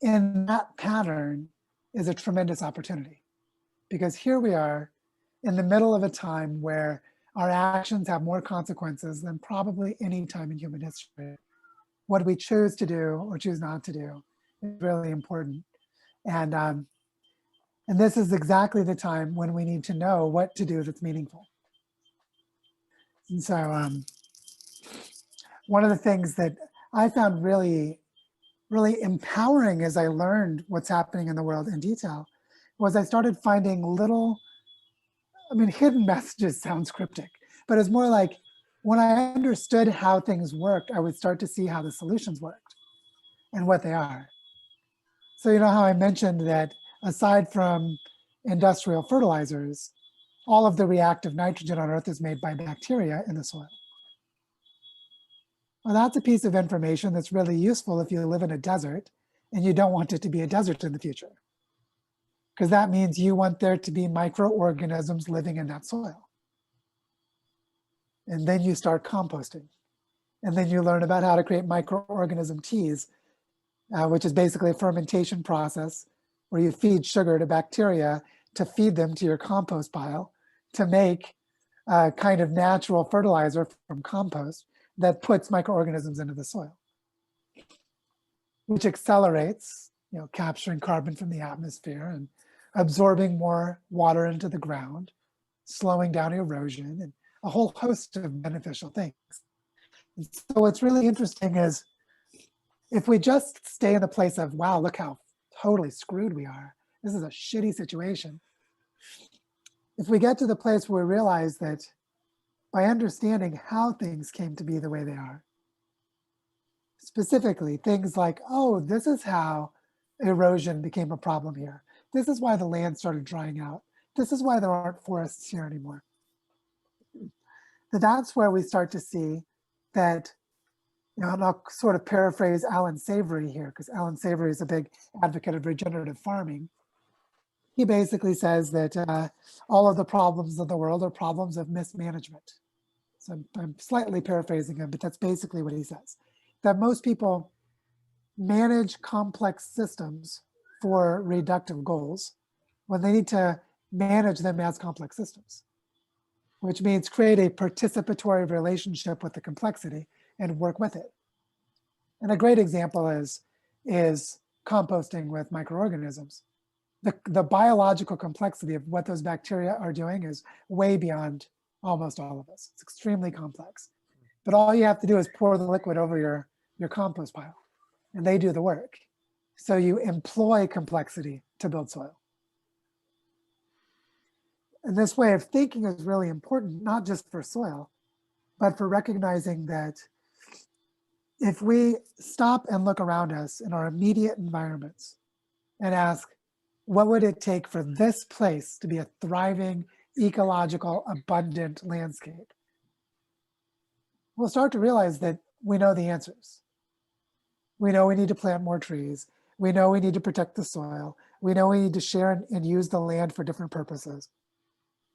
in that pattern is a tremendous opportunity, because here we are in the middle of a time where our actions have more consequences than probably any time in human history. What we choose to do or choose not to do is really important. And this is exactly the time when we need to know what to do that's meaningful. And so one of the things that I found really empowering as I learned what's happening in the world in detail was I started finding little, hidden messages sounds cryptic, but it's more like when I understood how things worked, I would start to see how the solutions worked and what they are. So you know how I mentioned that aside from industrial fertilizers, all of the reactive nitrogen on Earth is made by bacteria in the soil. Well, that's a piece of information that's really useful if you live in a desert and you don't want it to be a desert in the future. Because that means you want there to be microorganisms living in that soil. And then you start composting. And then you learn about how to create microorganism teas, which is basically a fermentation process where you feed sugar to bacteria to feed them to your compost pile to make a kind of natural fertilizer from compost that puts microorganisms into the soil, which accelerates, capturing carbon from the atmosphere and absorbing more water into the ground, slowing down erosion, and a whole host of beneficial things. And so what's really interesting is if we just stay in the place of, wow, look how totally screwed we are. This is a shitty situation. If we get to the place where we realize that by understanding how things came to be the way they are, specifically things like, oh, this is how erosion became a problem here. This is why the land started drying out. This is why there aren't forests here anymore. That's where we start to see that, and I'll sort of paraphrase Alan Savory here, because Alan Savory is a big advocate of regenerative farming. He basically says that all of the problems of the world are problems of mismanagement. So I'm slightly paraphrasing him, but that's basically what he says. That most people manage complex systems for reductive goals when they need to manage them as complex systems, which means create a participatory relationship with the complexity and work with it. And a great example is composting with microorganisms. The biological complexity of what those bacteria are doing is way beyond almost all of us. It's extremely complex. But all you have to do is pour the liquid over your compost pile, and they do the work. So you employ complexity to build soil. And this way of thinking is really important, not just for soil, but for recognizing that if we stop and look around us in our immediate environments and ask, what would it take for this place to be a thriving, ecological, abundant landscape? We'll start to realize that we know the answers. We know we need to plant more trees. We know we need to protect the soil. We know we need to share and use the land for different purposes.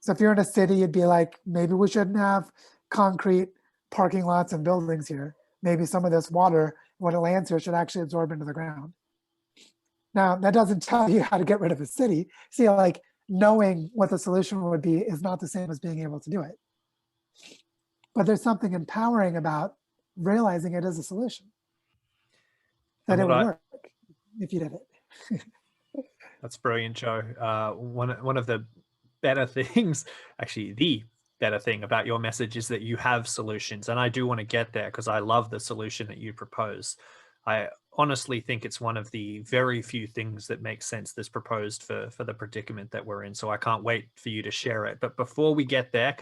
So if you're in a city, you'd be like, maybe we shouldn't have concrete parking lots and buildings here. Maybe some of this water, when it lands here, should actually absorb into the ground. Now, that doesn't tell you how to get rid of a city. See, like knowing what the solution would be is not the same as being able to do it. But there's something empowering about realizing it is a solution. That it would work if you did it. That's brilliant, Joe. One of the better things, actually the better thing about your message is that you have solutions. And I do want to get there because I love the solution that you propose. I honestly think it's one of the very few things that makes sense that's proposed for the predicament that we're in. So I can't wait for you to share it. But before we get there,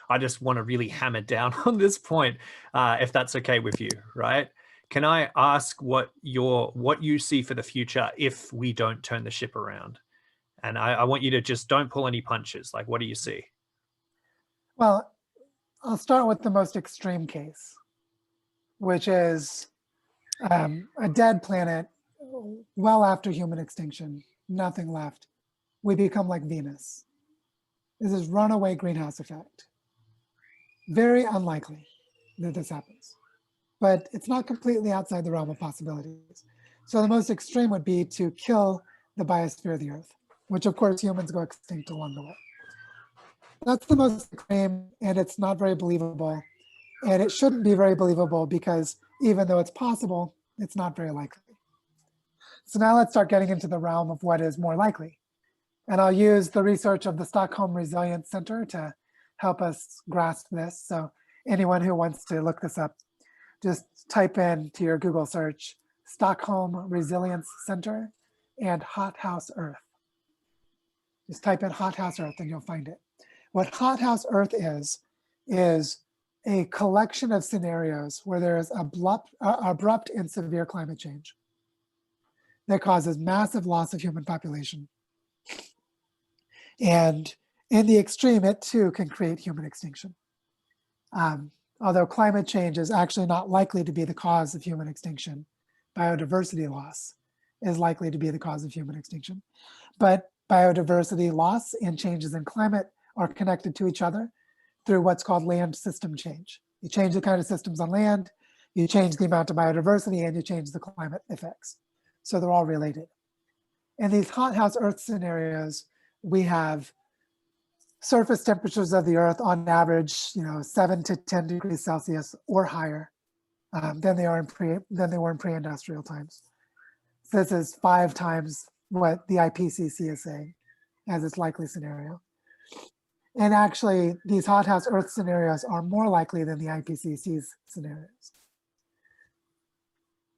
I just want to really hammer down on this point, if that's okay with you, right? Can I ask what you see for the future if we don't turn the ship around? And I want you to just don't pull any punches. Like, what do you see? Well, I'll start with the most extreme case, which is a dead planet well after human extinction, nothing left. We become like Venus. This is runaway greenhouse effect. Very unlikely that this happens, but it's not completely outside the realm of possibilities. So the most extreme would be to kill the biosphere of the Earth, which of course humans go extinct along the way. That's the most extreme, and it's not very believable. And it shouldn't be very believable because even though it's possible, it's not very likely. So now let's start getting into the realm of what is more likely. And I'll use the research of the Stockholm Resilience Center to help us grasp this. So anyone who wants to look this up, just type in to your Google search, Stockholm Resilience Center and hothouse Earth. Just type in hothouse Earth and you'll find it. What hothouse Earth is a collection of scenarios where there is abrupt and severe climate change that causes massive loss of human population. And in the extreme, it too can create human extinction. Although climate change is actually not likely to be the cause of human extinction, biodiversity loss is likely to be the cause of human extinction. But biodiversity loss and changes in climate are connected to each other through what's called land system change. You change the kind of systems on land, you change the amount of biodiversity, and you change the climate effects. So they're all related. In these hothouse Earth scenarios, we have surface temperatures of the Earth on average, 7 to 10 degrees Celsius or higher than they were in pre-industrial times. So this is 5 times what the IPCC is saying as its likely scenario. And actually, these hothouse Earth scenarios are more likely than the IPCC's scenarios.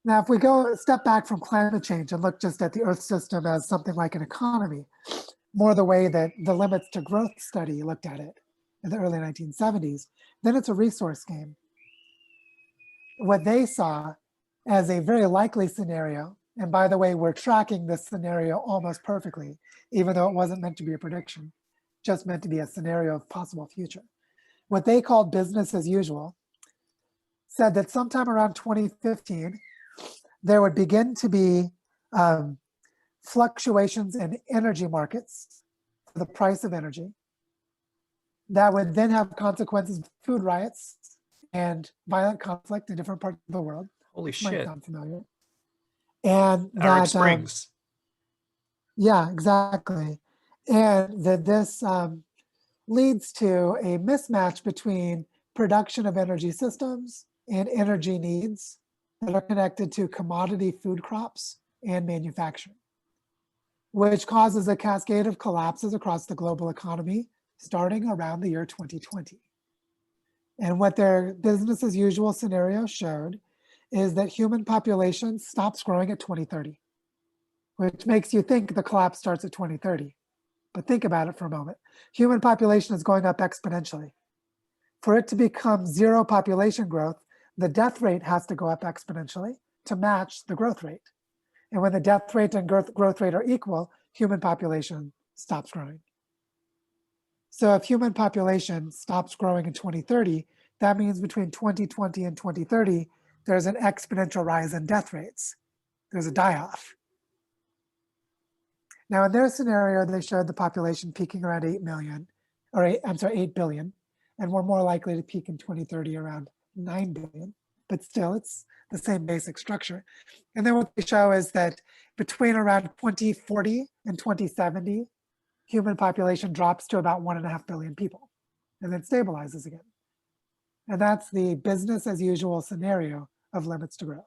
Now, if we go a step back from climate change and look just at the Earth system as something like an economy, more the way that the Limits to Growth study looked at it in the early 1970s, then it's a resource game. What they saw as a very likely scenario, and by the way, we're tracking this scenario almost perfectly, even though it wasn't meant to be a prediction, just meant to be a scenario of possible future. What they called business as usual said that sometime around 2015, there would begin to be fluctuations in energy markets for the price of energy that would then have consequences, food riots and violent conflict in different parts of the world. Holy shit. Might sound familiar. And Arab Springs. Yeah, exactly. And that this leads to a mismatch between production of energy systems and energy needs that are connected to commodity food crops and manufacturing, which causes a cascade of collapses across the global economy starting around the year 2020. And what their business as usual scenario showed is that human population stops growing at 2030, which makes you think the collapse starts at 2030. But think about it for a moment. Human population is going up exponentially. For it to become zero population growth, the death rate has to go up exponentially to match the growth rate. And when the death rate and growth rate are equal, human population stops growing. So if human population stops growing in 2030, that means between 2020 and 2030, there's an exponential rise in death rates. There's a die-off. Now, in their scenario, they showed the population peaking around 8 billion, and we're more likely to peak in 2030 around 9 billion, but still it's the same basic structure. And then what they show is that between around 2040 and 2070, human population drops to about 1.5 billion people and then stabilizes again. And that's the business as usual scenario of limits to growth.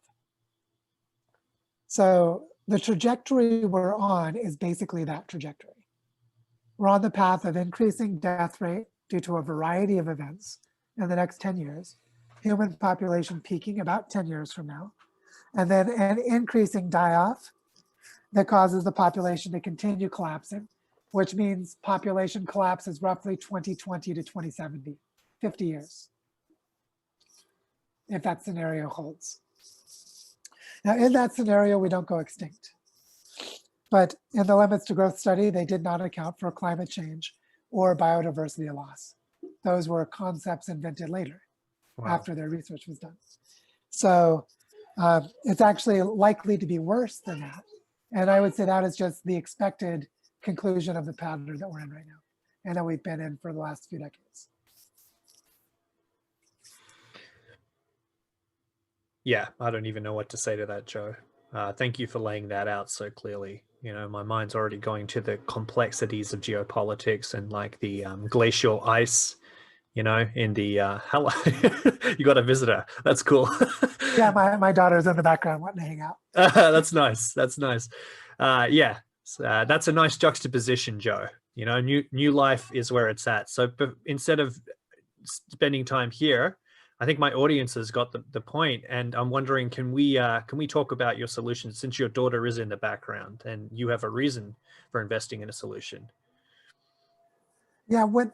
So the trajectory we're on is basically that trajectory. We're on the path of increasing death rate due to a variety of events in the next 10 years, human population peaking about 10 years from now, and then an increasing die-off that causes the population to continue collapsing, which means population collapse is roughly 2020 to 2070, 50 years, if that scenario holds. Now, in that scenario, we don't go extinct. But in the Limits to Growth study, they did not account for climate change or biodiversity loss. Those were concepts invented later, after their research was done. So it's actually likely to be worse than that. And I would say that is just the expected conclusion of the pattern that we're in right now, and that we've been in for the last few decades. Yeah, I don't even know what to say to that, Joe. Thank you for laying that out so clearly. You know, my mind's already going to the complexities of geopolitics and like the glacial ice, you know, in the, hello, you got a visitor. That's cool. Yeah, my daughter's in the background wanting to hang out. That's nice. That's nice. Yeah, that's a nice juxtaposition, Joe. You know, new life is where it's at. So instead of spending time here, I think my audience has got the point, and I'm wondering, can we talk about your solution, since your daughter is in the background and you have a reason for investing in a solution? Yeah, what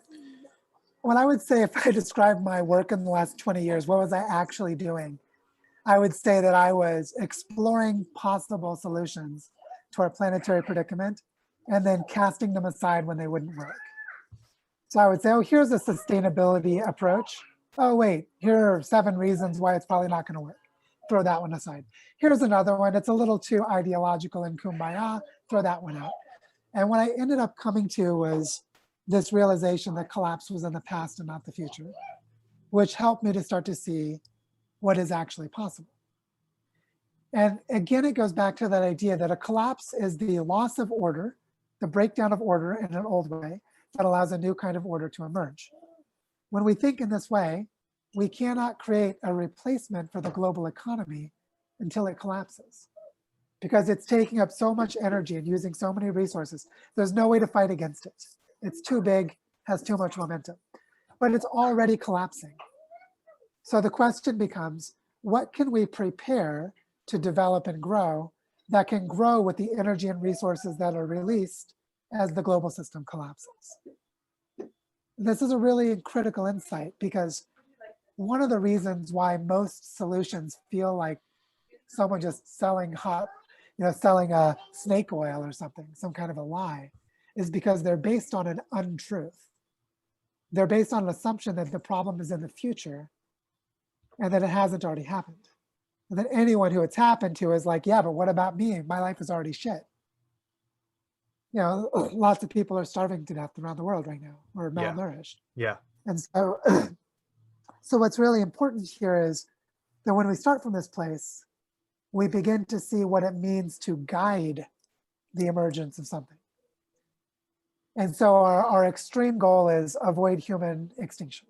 I would say, if I describe my work in the last 20 years, what was I actually doing? I would say that I was exploring possible solutions to our planetary predicament and then casting them aside when they wouldn't work. So I would say, oh, here's a sustainability approach. Oh, wait, here are 7 reasons why it's probably not going to work. Throw that one aside. Here's another one. It's a little too ideological and kumbaya. Throw that one out. And what I ended up coming to was this realization that collapse was in the past and not the future, which helped me to start to see what is actually possible. And again, it goes back to that idea that a collapse is the loss of order, the breakdown of order in an old way that allows a new kind of order to emerge. When we think in this way, we cannot create a replacement for the global economy until it collapses, because it's taking up so much energy and using so many resources. There's no way to fight against it. It's too big, has too much momentum, but it's already collapsing. So the question becomes, what can we prepare to develop and grow that can grow with the energy and resources that are released as the global system collapses? This is a really critical insight, because one of the reasons why most solutions feel like someone just selling selling a snake oil or something, some kind of a lie, is because they're based on an untruth. They're based on an assumption that the problem is in the future and that it hasn't already happened. And then anyone who it's happened to is like, yeah, but what about me? My life is already shit. You know, lots of people are starving to death around the world right now, or malnourished. Yeah. And so, so what's really important here is that when we start from this place, we begin to see what it means to guide the emergence of something. And so our extreme goal is avoid human extinction,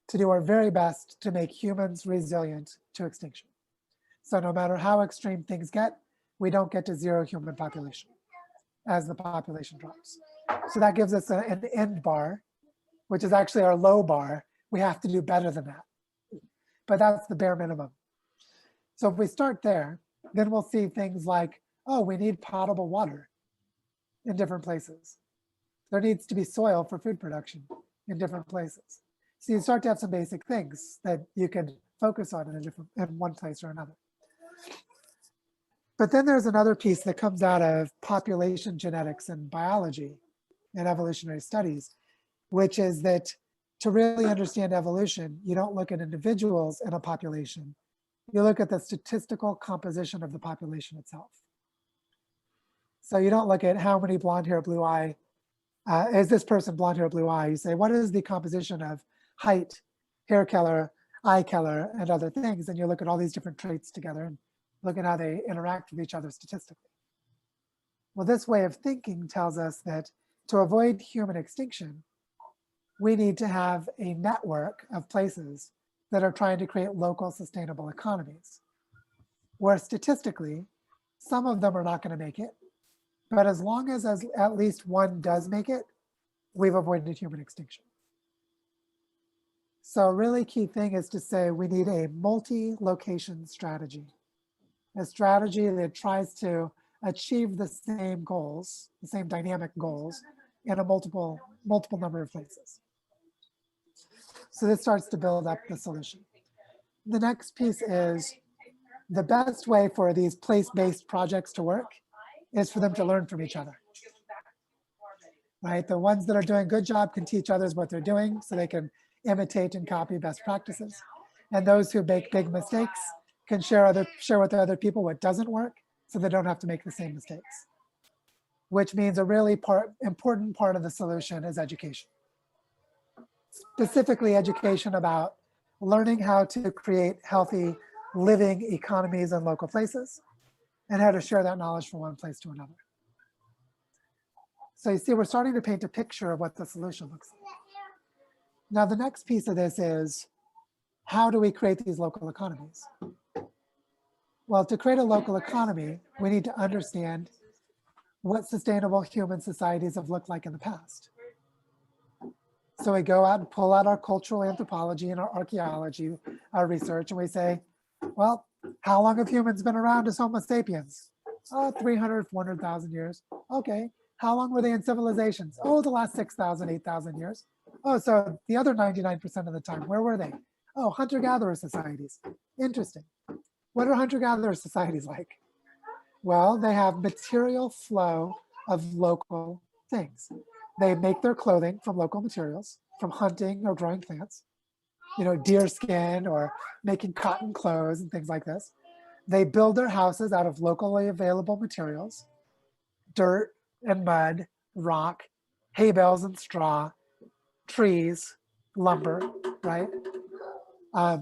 to do our very best to make humans resilient to extinction. So no matter how extreme things get, we don't get to zero human population as the population drops. So that gives us an end bar, which is actually our low bar. We have to do better than that, but that's the bare minimum. So if we start there, then we'll see things like, oh, we need potable water in different places. There needs to be soil for food production in different places. So you start to have some basic things that you can focus on in one place or another. But then there's another piece that comes out of population genetics and biology and evolutionary studies, which is that to really understand evolution, you don't look at individuals in a population. You look at the statistical composition of the population itself. So you don't look at how many blonde hair, blue eye, is this person blonde hair, blue eye? You say, what is the composition of height, hair color, eye color, and other things? And you look at all these different traits together and look at how they interact with each other statistically. Well, this way of thinking tells us that to avoid human extinction, we need to have a network of places that are trying to create local sustainable economies, where statistically, some of them are not going to make it. But as long as at least one does make it, we've avoided human extinction. So a really key thing is to say we need a multi-location strategy, a strategy that tries to achieve the same goals, the same dynamic goals in a multiple number of places. So this starts to build up the solution. The next piece is the best way for these place-based projects to work is for them to learn from each other. Right? The ones that are doing a good job can teach others what they're doing so they can imitate and copy best practices. And those who make big mistakes can share with other people what doesn't work so they don't have to make the same mistakes. Which means a really important part of the solution is education. Specifically education about learning how to create healthy living economies in local places and how to share that knowledge from one place to another. So you see, we're starting to paint a picture of what the solution looks like. Now, the next piece of this is, how do we create these local economies? Well, to create a local economy, we need to understand what sustainable human societies have looked like in the past. So we go out and pull out our cultural anthropology and our archaeology, our research, and we say, well, how long have humans been around as Homo sapiens? 300, 400,000 years. Okay. How long were they in civilizations? Oh, the last 6,000, 8,000 years. Oh, so the other 99% of the time, where were they? Oh, hunter-gatherer societies. Interesting. What are hunter-gatherer societies like? Well, they have material flow of local things. They make their clothing from local materials, from hunting or growing plants, deer skin or making cotton clothes and things like this. They build their houses out of locally available materials, dirt and mud, rock, hay bales and straw, trees, lumber, right?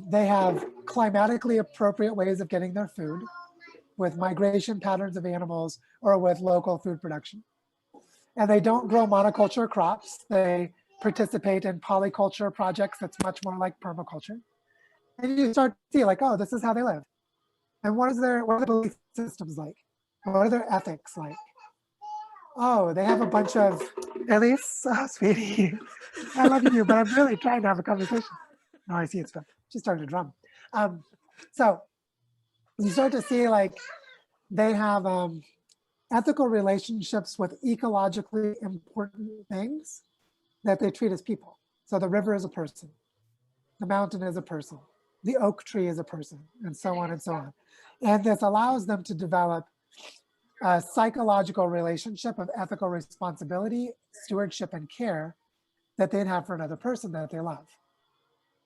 They have climatically appropriate ways of getting their food with migration patterns of animals or with local food production. And they don't grow monoculture crops. They participate in polyculture projects that's much more like permaculture. And you start to see like, oh, this is how they live. And what are their belief systems like? What are their ethics like? Oh, they have a bunch of, Elise, oh, sweetie, I love you, but I'm really trying to have a conversation. No, I see it's fun. She started to drum. So you start to see like they have ethical relationships with ecologically important things that they treat as people. So the river is a person, the mountain is a person, the oak tree is a person, and so on and so on. And this allows them to develop a psychological relationship of ethical responsibility, stewardship, and care that they'd have for another person that they love.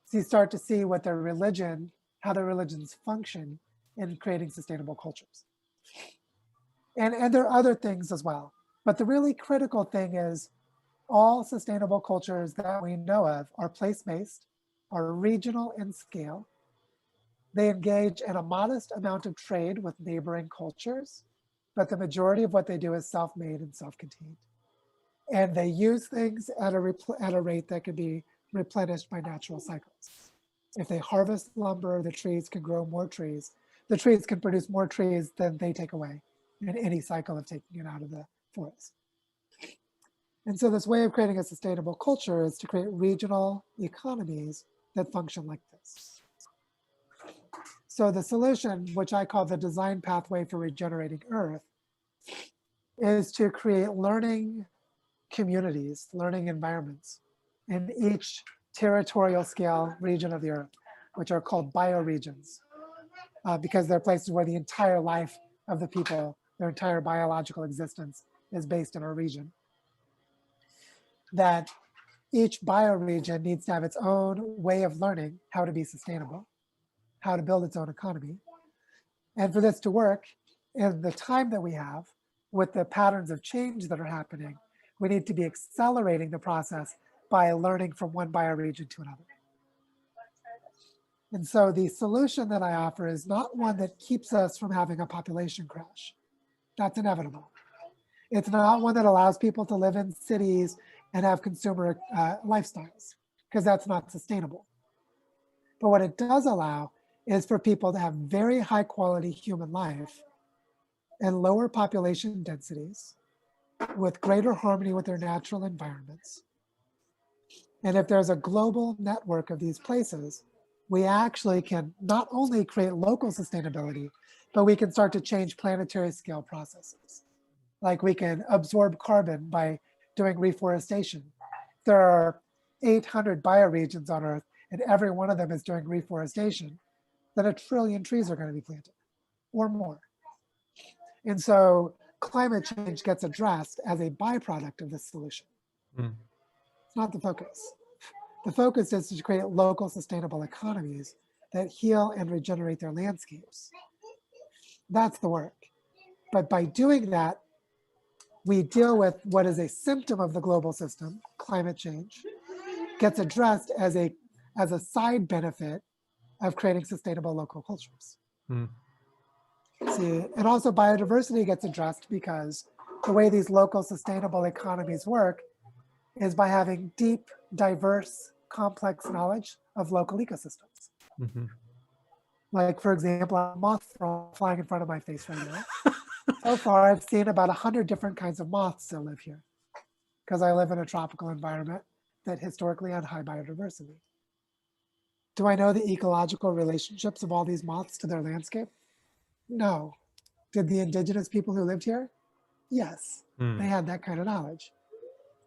So you start to see what their religion, how their religions function in creating sustainable cultures. And there are other things as well. But the really critical thing is all sustainable cultures that we know of are place-based, are regional in scale. They engage in a modest amount of trade with neighboring cultures, but the majority of what they do is self-made and self-contained. And they use things at a rate that can be replenished by natural cycles. If they harvest lumber, the trees can grow more trees. The trees can produce more trees than they take away in any cycle of taking it out of the forest. And so this way of creating a sustainable culture is to create regional economies that function like this. So the solution, which I call the design pathway for regenerating Earth, is to create learning communities, learning environments in each territorial scale region of the Earth, which are called bioregions, because they're places where the entire life of the people, their entire biological existence is based in a region. That each bioregion needs to have its own way of learning how to be sustainable, how to build its own economy. And for this to work in the time that we have, with the patterns of change that are happening, we need to be accelerating the process by learning from one bioregion to another. And so the solution that I offer is not one that keeps us from having a population crash. That's inevitable. It's not one that allows people to live in cities and have consumer lifestyles, because that's not sustainable. But what it does allow is for people to have very high quality human life and lower population densities with greater harmony with their natural environments And if there's a global network of these places, we actually can not only create local sustainability, but we can start to change planetary scale processes. Like we can absorb carbon by doing reforestation. There are 800 bioregions on Earth, and every one of them is doing reforestation, then 1 trillion trees are going to be planted or more. And so climate change gets addressed as a byproduct of this solution. It's not the focus. The focus is to create local sustainable economies that heal and regenerate their landscapes. That's the work. But by doing that, we deal with what is a symptom of the global system, climate change, gets addressed as a side benefit of creating sustainable local cultures. See, and also biodiversity gets addressed because the way these local sustainable economies work is by having deep, diverse, complex knowledge of local ecosystems. Like, for example, a moth flying in front of my face right now. So far, I've seen about 100 different kinds of moths that live here because I live in a tropical environment that historically had high biodiversity. Do I know the ecological relationships of all these moths to their landscape? No. Did the indigenous people who lived here? Yes, they had that kind of knowledge.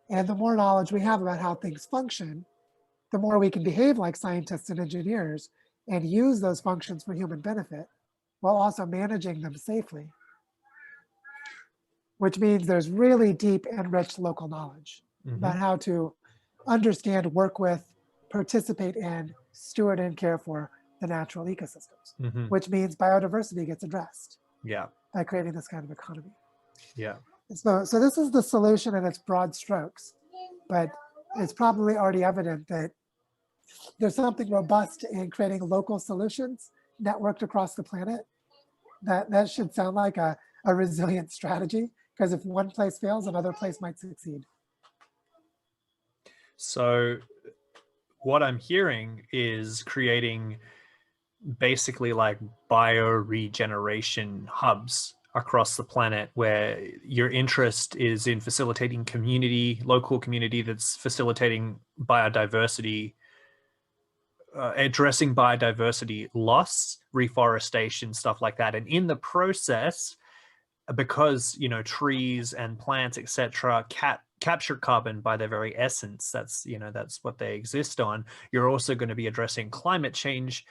And the more knowledge we have about how things function, the more we can behave like scientists and engineers and use those functions for human benefit while also managing them safely. Which means there's really deep and rich local knowledge about how to understand, work with, participate in, steward and care for the natural ecosystems, which means biodiversity gets addressed by creating this kind of economy. So this is the solution in its broad strokes, but it's probably already evident that there's something robust in creating local solutions networked across the planet. That should sound like a resilient strategy, because if one place fails, another place might succeed. So what I'm hearing is creating basically like bioregeneration hubs across the planet where your interest is in facilitating community, local community that's facilitating biodiversity, addressing biodiversity loss, reforestation, stuff like that. And in the process, because, you know, trees and plants, etc., capture carbon by their very essence, that's, you know, that's what they exist on, you're also going to be addressing climate change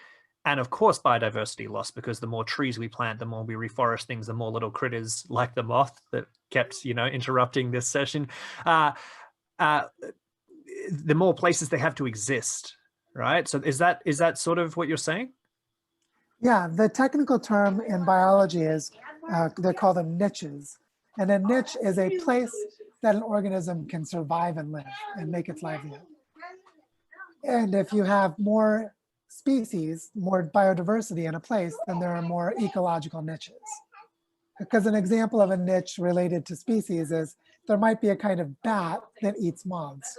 and, of course, biodiversity loss, because the more trees we plant, the more we reforest things, the more little critters like the moth that kept, you know, interrupting this session, the more places they have to exist, right? So is that sort of what you're saying? Yeah, the technical term in biology is, they call them niches. And a niche is a place that an organism can survive and live and make its livelihood. And if you have more species, more biodiversity in a place, then there are more ecological niches. Because an example of a niche related to species is there might be a kind of bat that eats moths.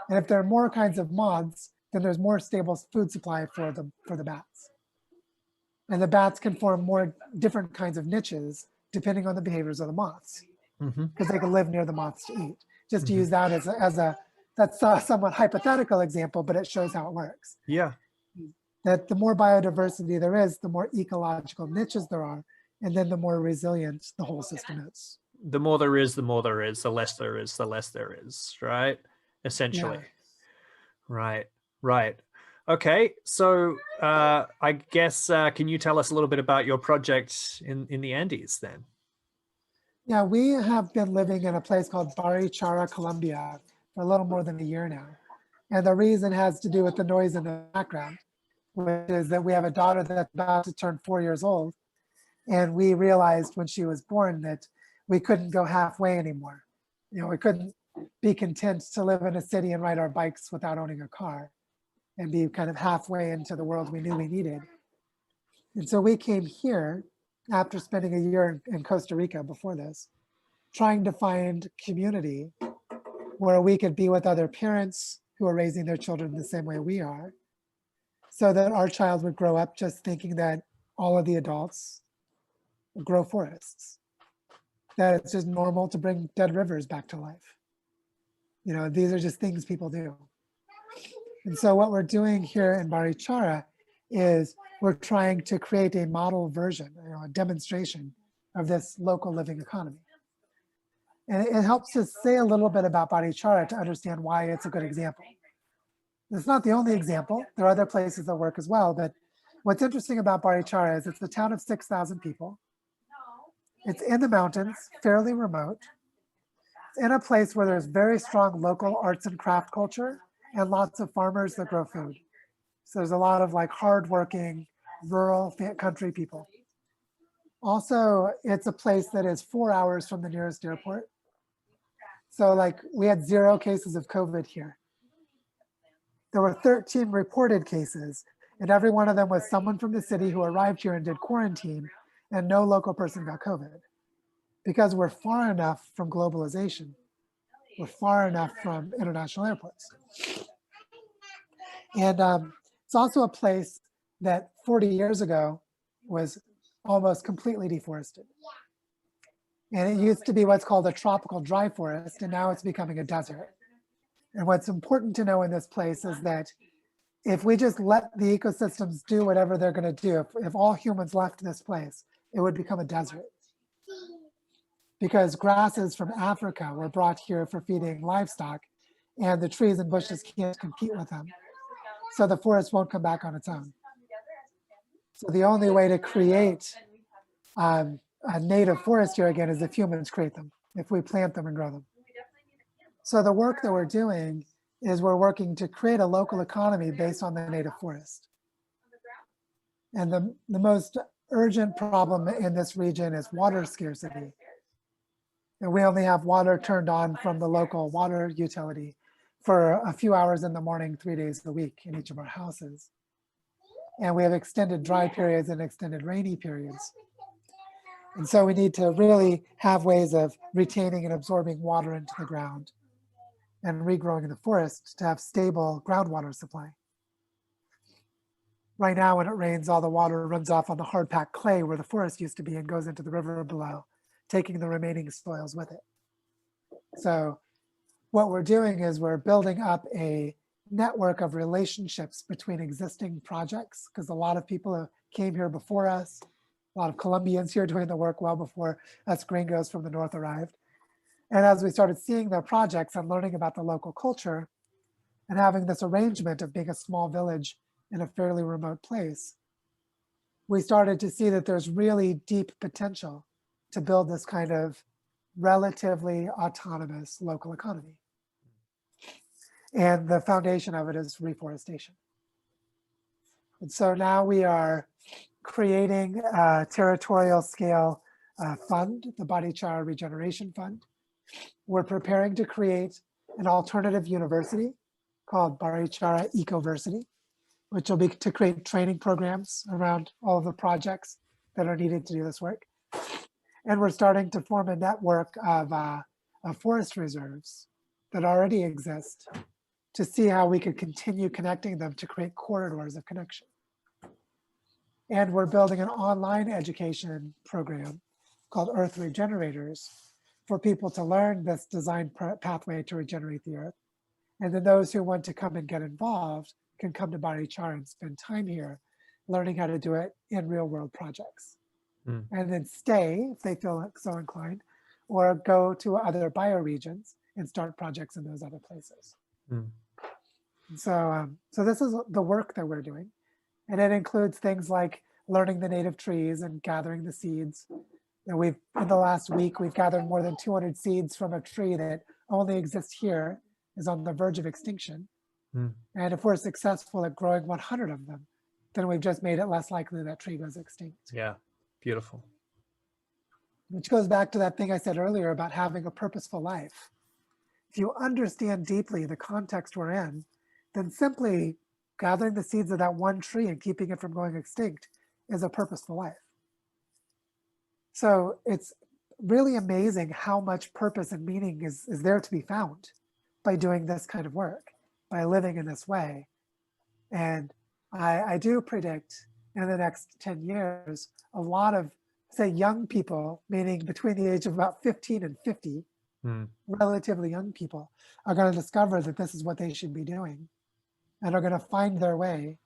And if there are more kinds of moths, then there's more stable food supply for the bats. And the bats can form more different kinds of niches depending on the behaviors of the moths, because they can live near the moths to eat. Just to use that as a that's a somewhat hypothetical example, but it shows how it works. Yeah. That the more biodiversity there is, the more ecological niches there are, and then the more resilient the whole system is. The more there is, the more there is. The less there is, the less there is, right? Essentially. Yeah. Right. Okay, so I guess, can you tell us a little bit about your project in the Andes then? Yeah, we have been living in a place called Barichara, Colombia for a little more than a year now. And the reason has to do with the noise in the background, which is that we have a daughter that's about to turn 4 years old. And we realized when she was born that we couldn't go halfway anymore. You know, we couldn't be content to live in a city and ride our bikes without owning a car and be kind of halfway into the world we knew we needed. And so we came here after spending a year in Costa Rica before this, trying to find community where we could be with other parents who are raising their children the same way we are, so that our child would grow up just thinking that all of the adults grow forests, that it's just normal to bring dead rivers back to life. You know, these are just things people do. And so what we're doing here in Barichara is we're trying to create a model version, a demonstration of this local living economy. And it helps us say a little bit about Barichara to understand why it's a good example. It's not the only example. There are other places that work as well, but what's interesting about Barichara is it's a town of 6,000 people. It's in the mountains, fairly remote. It's in a place where there's very strong local arts and craft culture and lots of farmers that grow food. So there's a lot of like hardworking, rural country people. Also, it's a place that is 4 hours from the nearest airport. So like we had 0 cases of COVID here. There were 13 reported cases, and every one of them was someone from the city who arrived here and did quarantine, and no local person got COVID. Because we're far enough from globalization. We're far enough from international airports. And it's also a place that 40 years ago was almost completely deforested. And it used to be what's called a tropical dry forest, and now it's becoming a desert. And what's important to know in this place is that if we just let the ecosystems do whatever they're going to do, if all humans left this place, it would become a desert. Because grasses from Africa were brought here for feeding livestock, and the trees and bushes can't compete with them. So the forest won't come back on its own. So the only way to create a native forest here again is if humans create them, if we plant them and grow them. So the work that we're doing is we're working to create a local economy based on the native forest. And the most urgent problem in this region is water scarcity. And we only have water turned on from the local water utility for a few hours in the morning, 3 days a week in each of our houses. And we have extended dry periods and extended rainy periods. And so we need to really have ways of retaining and absorbing water into the ground and regrowing in the forest to have stable groundwater supply. Right now, when it rains, all the water runs off on the hard packed clay where the forest used to be and goes into the river below, taking the remaining soils with it. So what we're doing is we're building up a network of relationships between existing projects, because a lot of people came here before us, a lot of Colombians here doing the work well before us gringos from the north arrived. And as we started seeing their projects and learning about the local culture and having this arrangement of being a small village in a fairly remote place, we started to see that there's really deep potential to build this kind of relatively autonomous local economy. And the foundation of it is reforestation. And so now we are creating a territorial scale fund, the Barichara Regeneration Fund. We're preparing to create an alternative university called Barichara Ecoversity, which will be to create training programs around all of the projects that are needed to do this work. And we're starting to form a network of forest reserves that already exist to see how we could continue connecting them to create corridors of connection. And we're building an online education program called Earth Regenerators for people to learn this design pathway to regenerate the earth. And then those who want to come and get involved can come to Barichara and spend time here learning how to do it in real world projects. And then stay if they feel so inclined, or go to other bioregions and start projects in those other places. So this is the work that we're doing. And it includes things like learning the native trees and gathering the seeds. And in the last week, we've gathered more than 200 seeds from a tree that only exists here, is on the verge of extinction. And if we're successful at growing 100 of them, then we've just made it less likely that tree goes extinct. Yeah, beautiful. Which goes back to that thing I said earlier about having a purposeful life. If you understand deeply the context we're in, then simply gathering the seeds of that one tree and keeping it from going extinct is a purposeful life. So it's really amazing how much purpose and meaning is there to be found by doing this kind of work, by living in this way. And I do predict in the next 10 years, a lot of, say, young people, meaning between the age of about 15 and 50, relatively young people, are going to discover that this is what they should be doing. and are going to find their way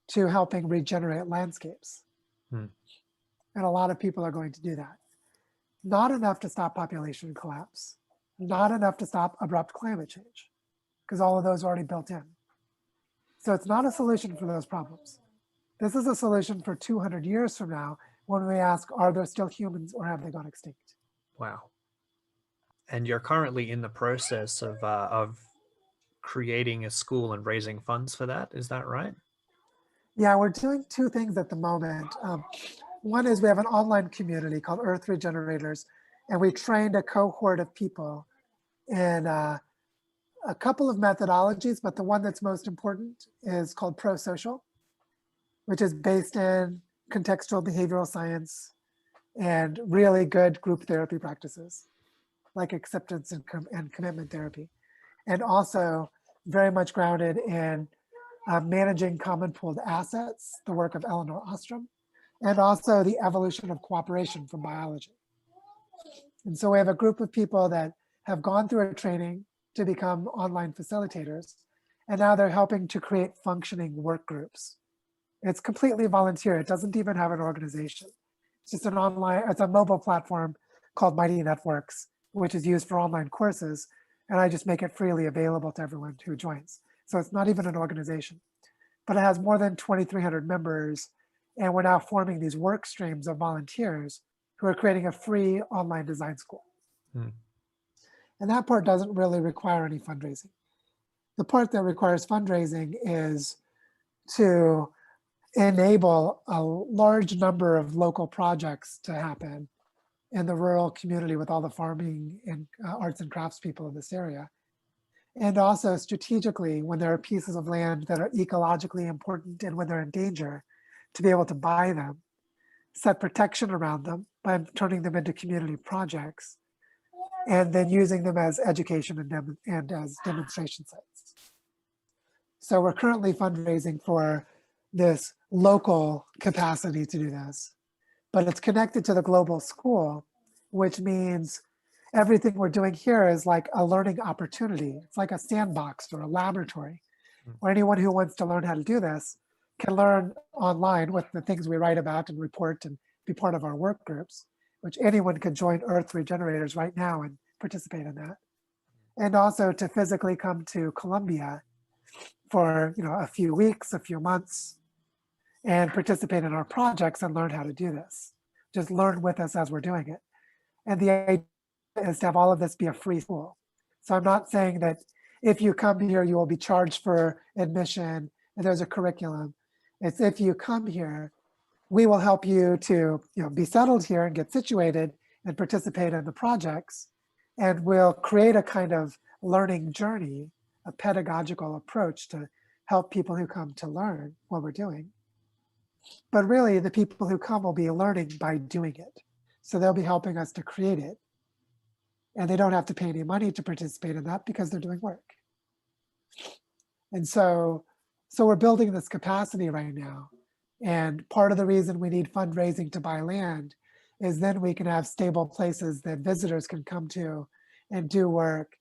to helping regenerate landscapes. Hmm. And a lot of people are going to do that. Not enough to stop population collapse, not enough to stop abrupt climate change, because all of those are already built in. So it's not a solution for those problems. This is a solution for 200 years from now when we ask, are there still humans or have they gone extinct? Wow. And you're currently in the process of creating a school and raising funds for that. Is that right? Yeah, we're doing two things at the moment. One is we have an online community called Earth Regenerators, and we trained a cohort of people in a couple of methodologies, but the one that's most important is called pro-social, which is based in contextual behavioral science and really good group therapy practices like acceptance and commitment therapy. And also very much grounded in managing common pooled assets, the work of Eleanor Ostrom, and also the evolution of cooperation from biology. And so we have a group of people that have gone through a training to become online facilitators, and now they're helping to create functioning work groups. It's completely volunteer. It doesn't even have an organization. It's just an online, it's a mobile platform called Mighty Networks, which is used for online courses. And I just make it freely available to everyone who joins. So it's not even an organization, but it has more than 2,300 members. And we're now forming these work streams of volunteers who are creating a free online design school. Hmm. And that part doesn't really require any fundraising. The part that requires fundraising is to enable a large number of local projects to happen in the rural community with all the farming and arts and crafts people in this area. And also strategically, when there are pieces of land that are ecologically important and when they're in danger, to be able to buy them, set protection around them by turning them into community projects, and then using them as education and as demonstration sites. So we're currently fundraising for this local capacity to do this, but it's connected to the global school, which means everything we're doing here is like a learning opportunity. It's like a sandbox or a laboratory where anyone who wants to learn how to do this can learn online with the things we write about and report and be part of our work groups, which anyone can join Earth Regenerators right now and participate in that. And also to physically come to Colombia for a few weeks, a few months, and participate in our projects and learn how to do this. Just learn with us as we're doing it. And the idea is to have all of this be a free school. So I'm not saying that if you come here, you will be charged for admission and there's a curriculum. It's if you come here, we will help you to be settled here and get situated and participate in the projects. And we'll create a kind of learning journey, a pedagogical approach to help people who come to learn what we're doing. But really, the people who come will be learning by doing it. So they'll be helping us to create it. And they don't have to pay any money to participate in that because they're doing work. And so we're building this capacity right now. And part of the reason we need fundraising to buy land is then we can have stable places that visitors can come to and do work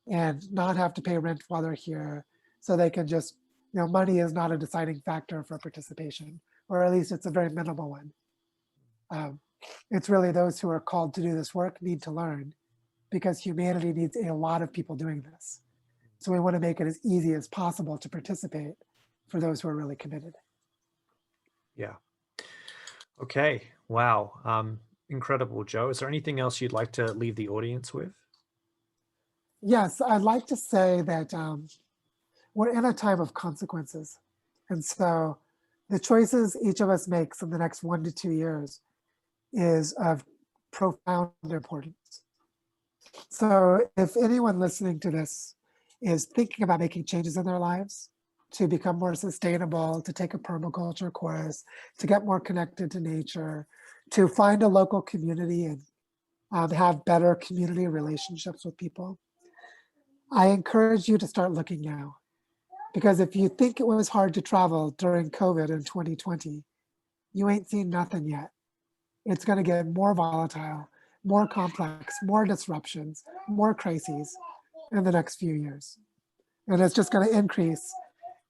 and not have to pay rent while they're here. So they can just, money is not a deciding factor for participation, or at least it's a very minimal one. It's really those who are called to do this work need to learn, because humanity needs a lot of people doing this. So we want to make it as easy as possible to participate for those who are really committed. Yeah. Okay. Wow. Incredible, Joe. Is there anything else you'd like to leave the audience with? Yes, I'd like to say that we're in a time of consequences. And so the choices each of us makes in the next 1 to 2 years is of profound importance. So if anyone listening to this is thinking about making changes in their lives to become more sustainable, to take a permaculture course, to get more connected to nature, to find a local community and have better community relationships with people, I encourage you to start looking now. Because if you think it was hard to travel during COVID in 2020, you ain't seen nothing yet. It's going to get more volatile, more complex, more disruptions, more crises in the next few years. And it's just going to increase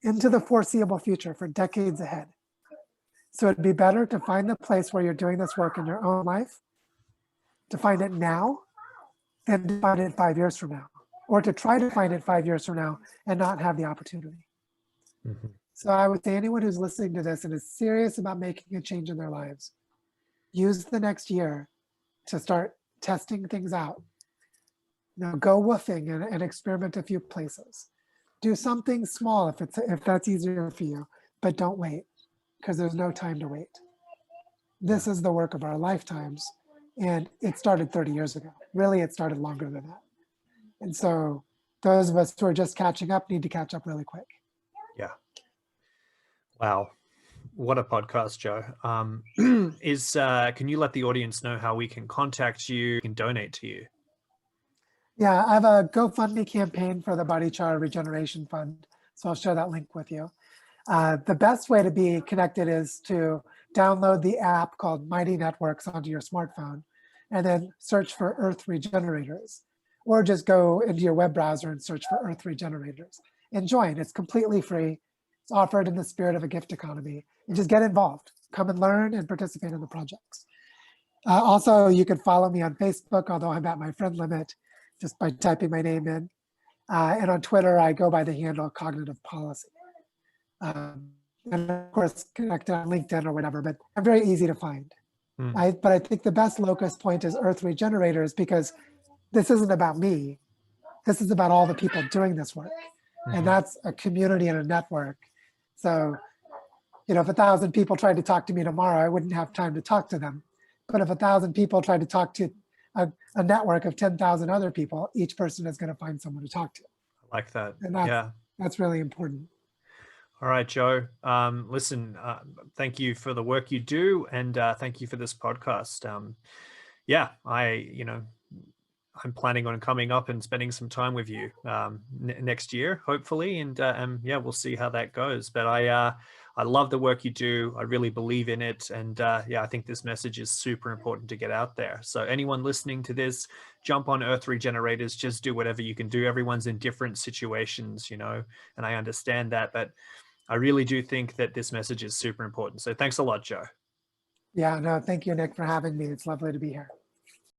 into the foreseeable future for decades ahead. So it'd be better to find the place where you're doing this work in your own life, to find it now, than to find it 5 years from now, or to try to find it 5 years from now and not have the opportunity. Mm-hmm. So I would say anyone who's listening to this and is serious about making a change in their lives, use the next year to start testing things out. Go woofing and experiment a few places. Do something small if that's easier for you, but don't wait, because there's no time to wait. This is the work of our lifetimes, and it started 30 years ago. Really, it started longer than that. And so those of us who are just catching up need to catch up really quick. Yeah. Wow. What a podcast, Joe. Can you let the audience know how we can contact you, can donate to you? Yeah, I have a GoFundMe campaign for the Body Char Regeneration Fund. So I'll share that link with you. The best way to be connected is to download the app called Mighty Networks onto your smartphone, and then search for Earth Regenerators, or just go into your web browser and search for Earth Regenerators and join. It's completely free. It's offered in the spirit of a gift economy, and just get involved. Come and learn and participate in the projects. Also, you can follow me on Facebook, although I'm at my friend limit, just by typing my name in. And on Twitter, I go by the handle Cognitive Policy. And of course, connect on LinkedIn or whatever, but I'm very easy to find. But I think the best locus point is Earth Regenerators, because this isn't about me. This is about all the people doing this work. And that's a community and a network. So, if 1,000 people tried to talk to me tomorrow, I wouldn't have time to talk to them. But if 1,000 people tried to talk to a network of 10,000 other people, each person is going to find someone to talk to. I like that. And that's really important. All right, Joe. Listen, thank you for the work you do, and thank you for this podcast. I'm planning on coming up and spending some time with you next year, hopefully, and we'll see how that goes. But I love the work you do. I really believe in it, and I think this message is super important to get out there. So anyone listening to this, jump on Earth Regenerators. Just do whatever you can do. Everyone's in different situations, and I understand that, but I really do think that this message is super important. So thanks a lot, Joe. Yeah, no, thank you, Nick, for having me. It's lovely to be here.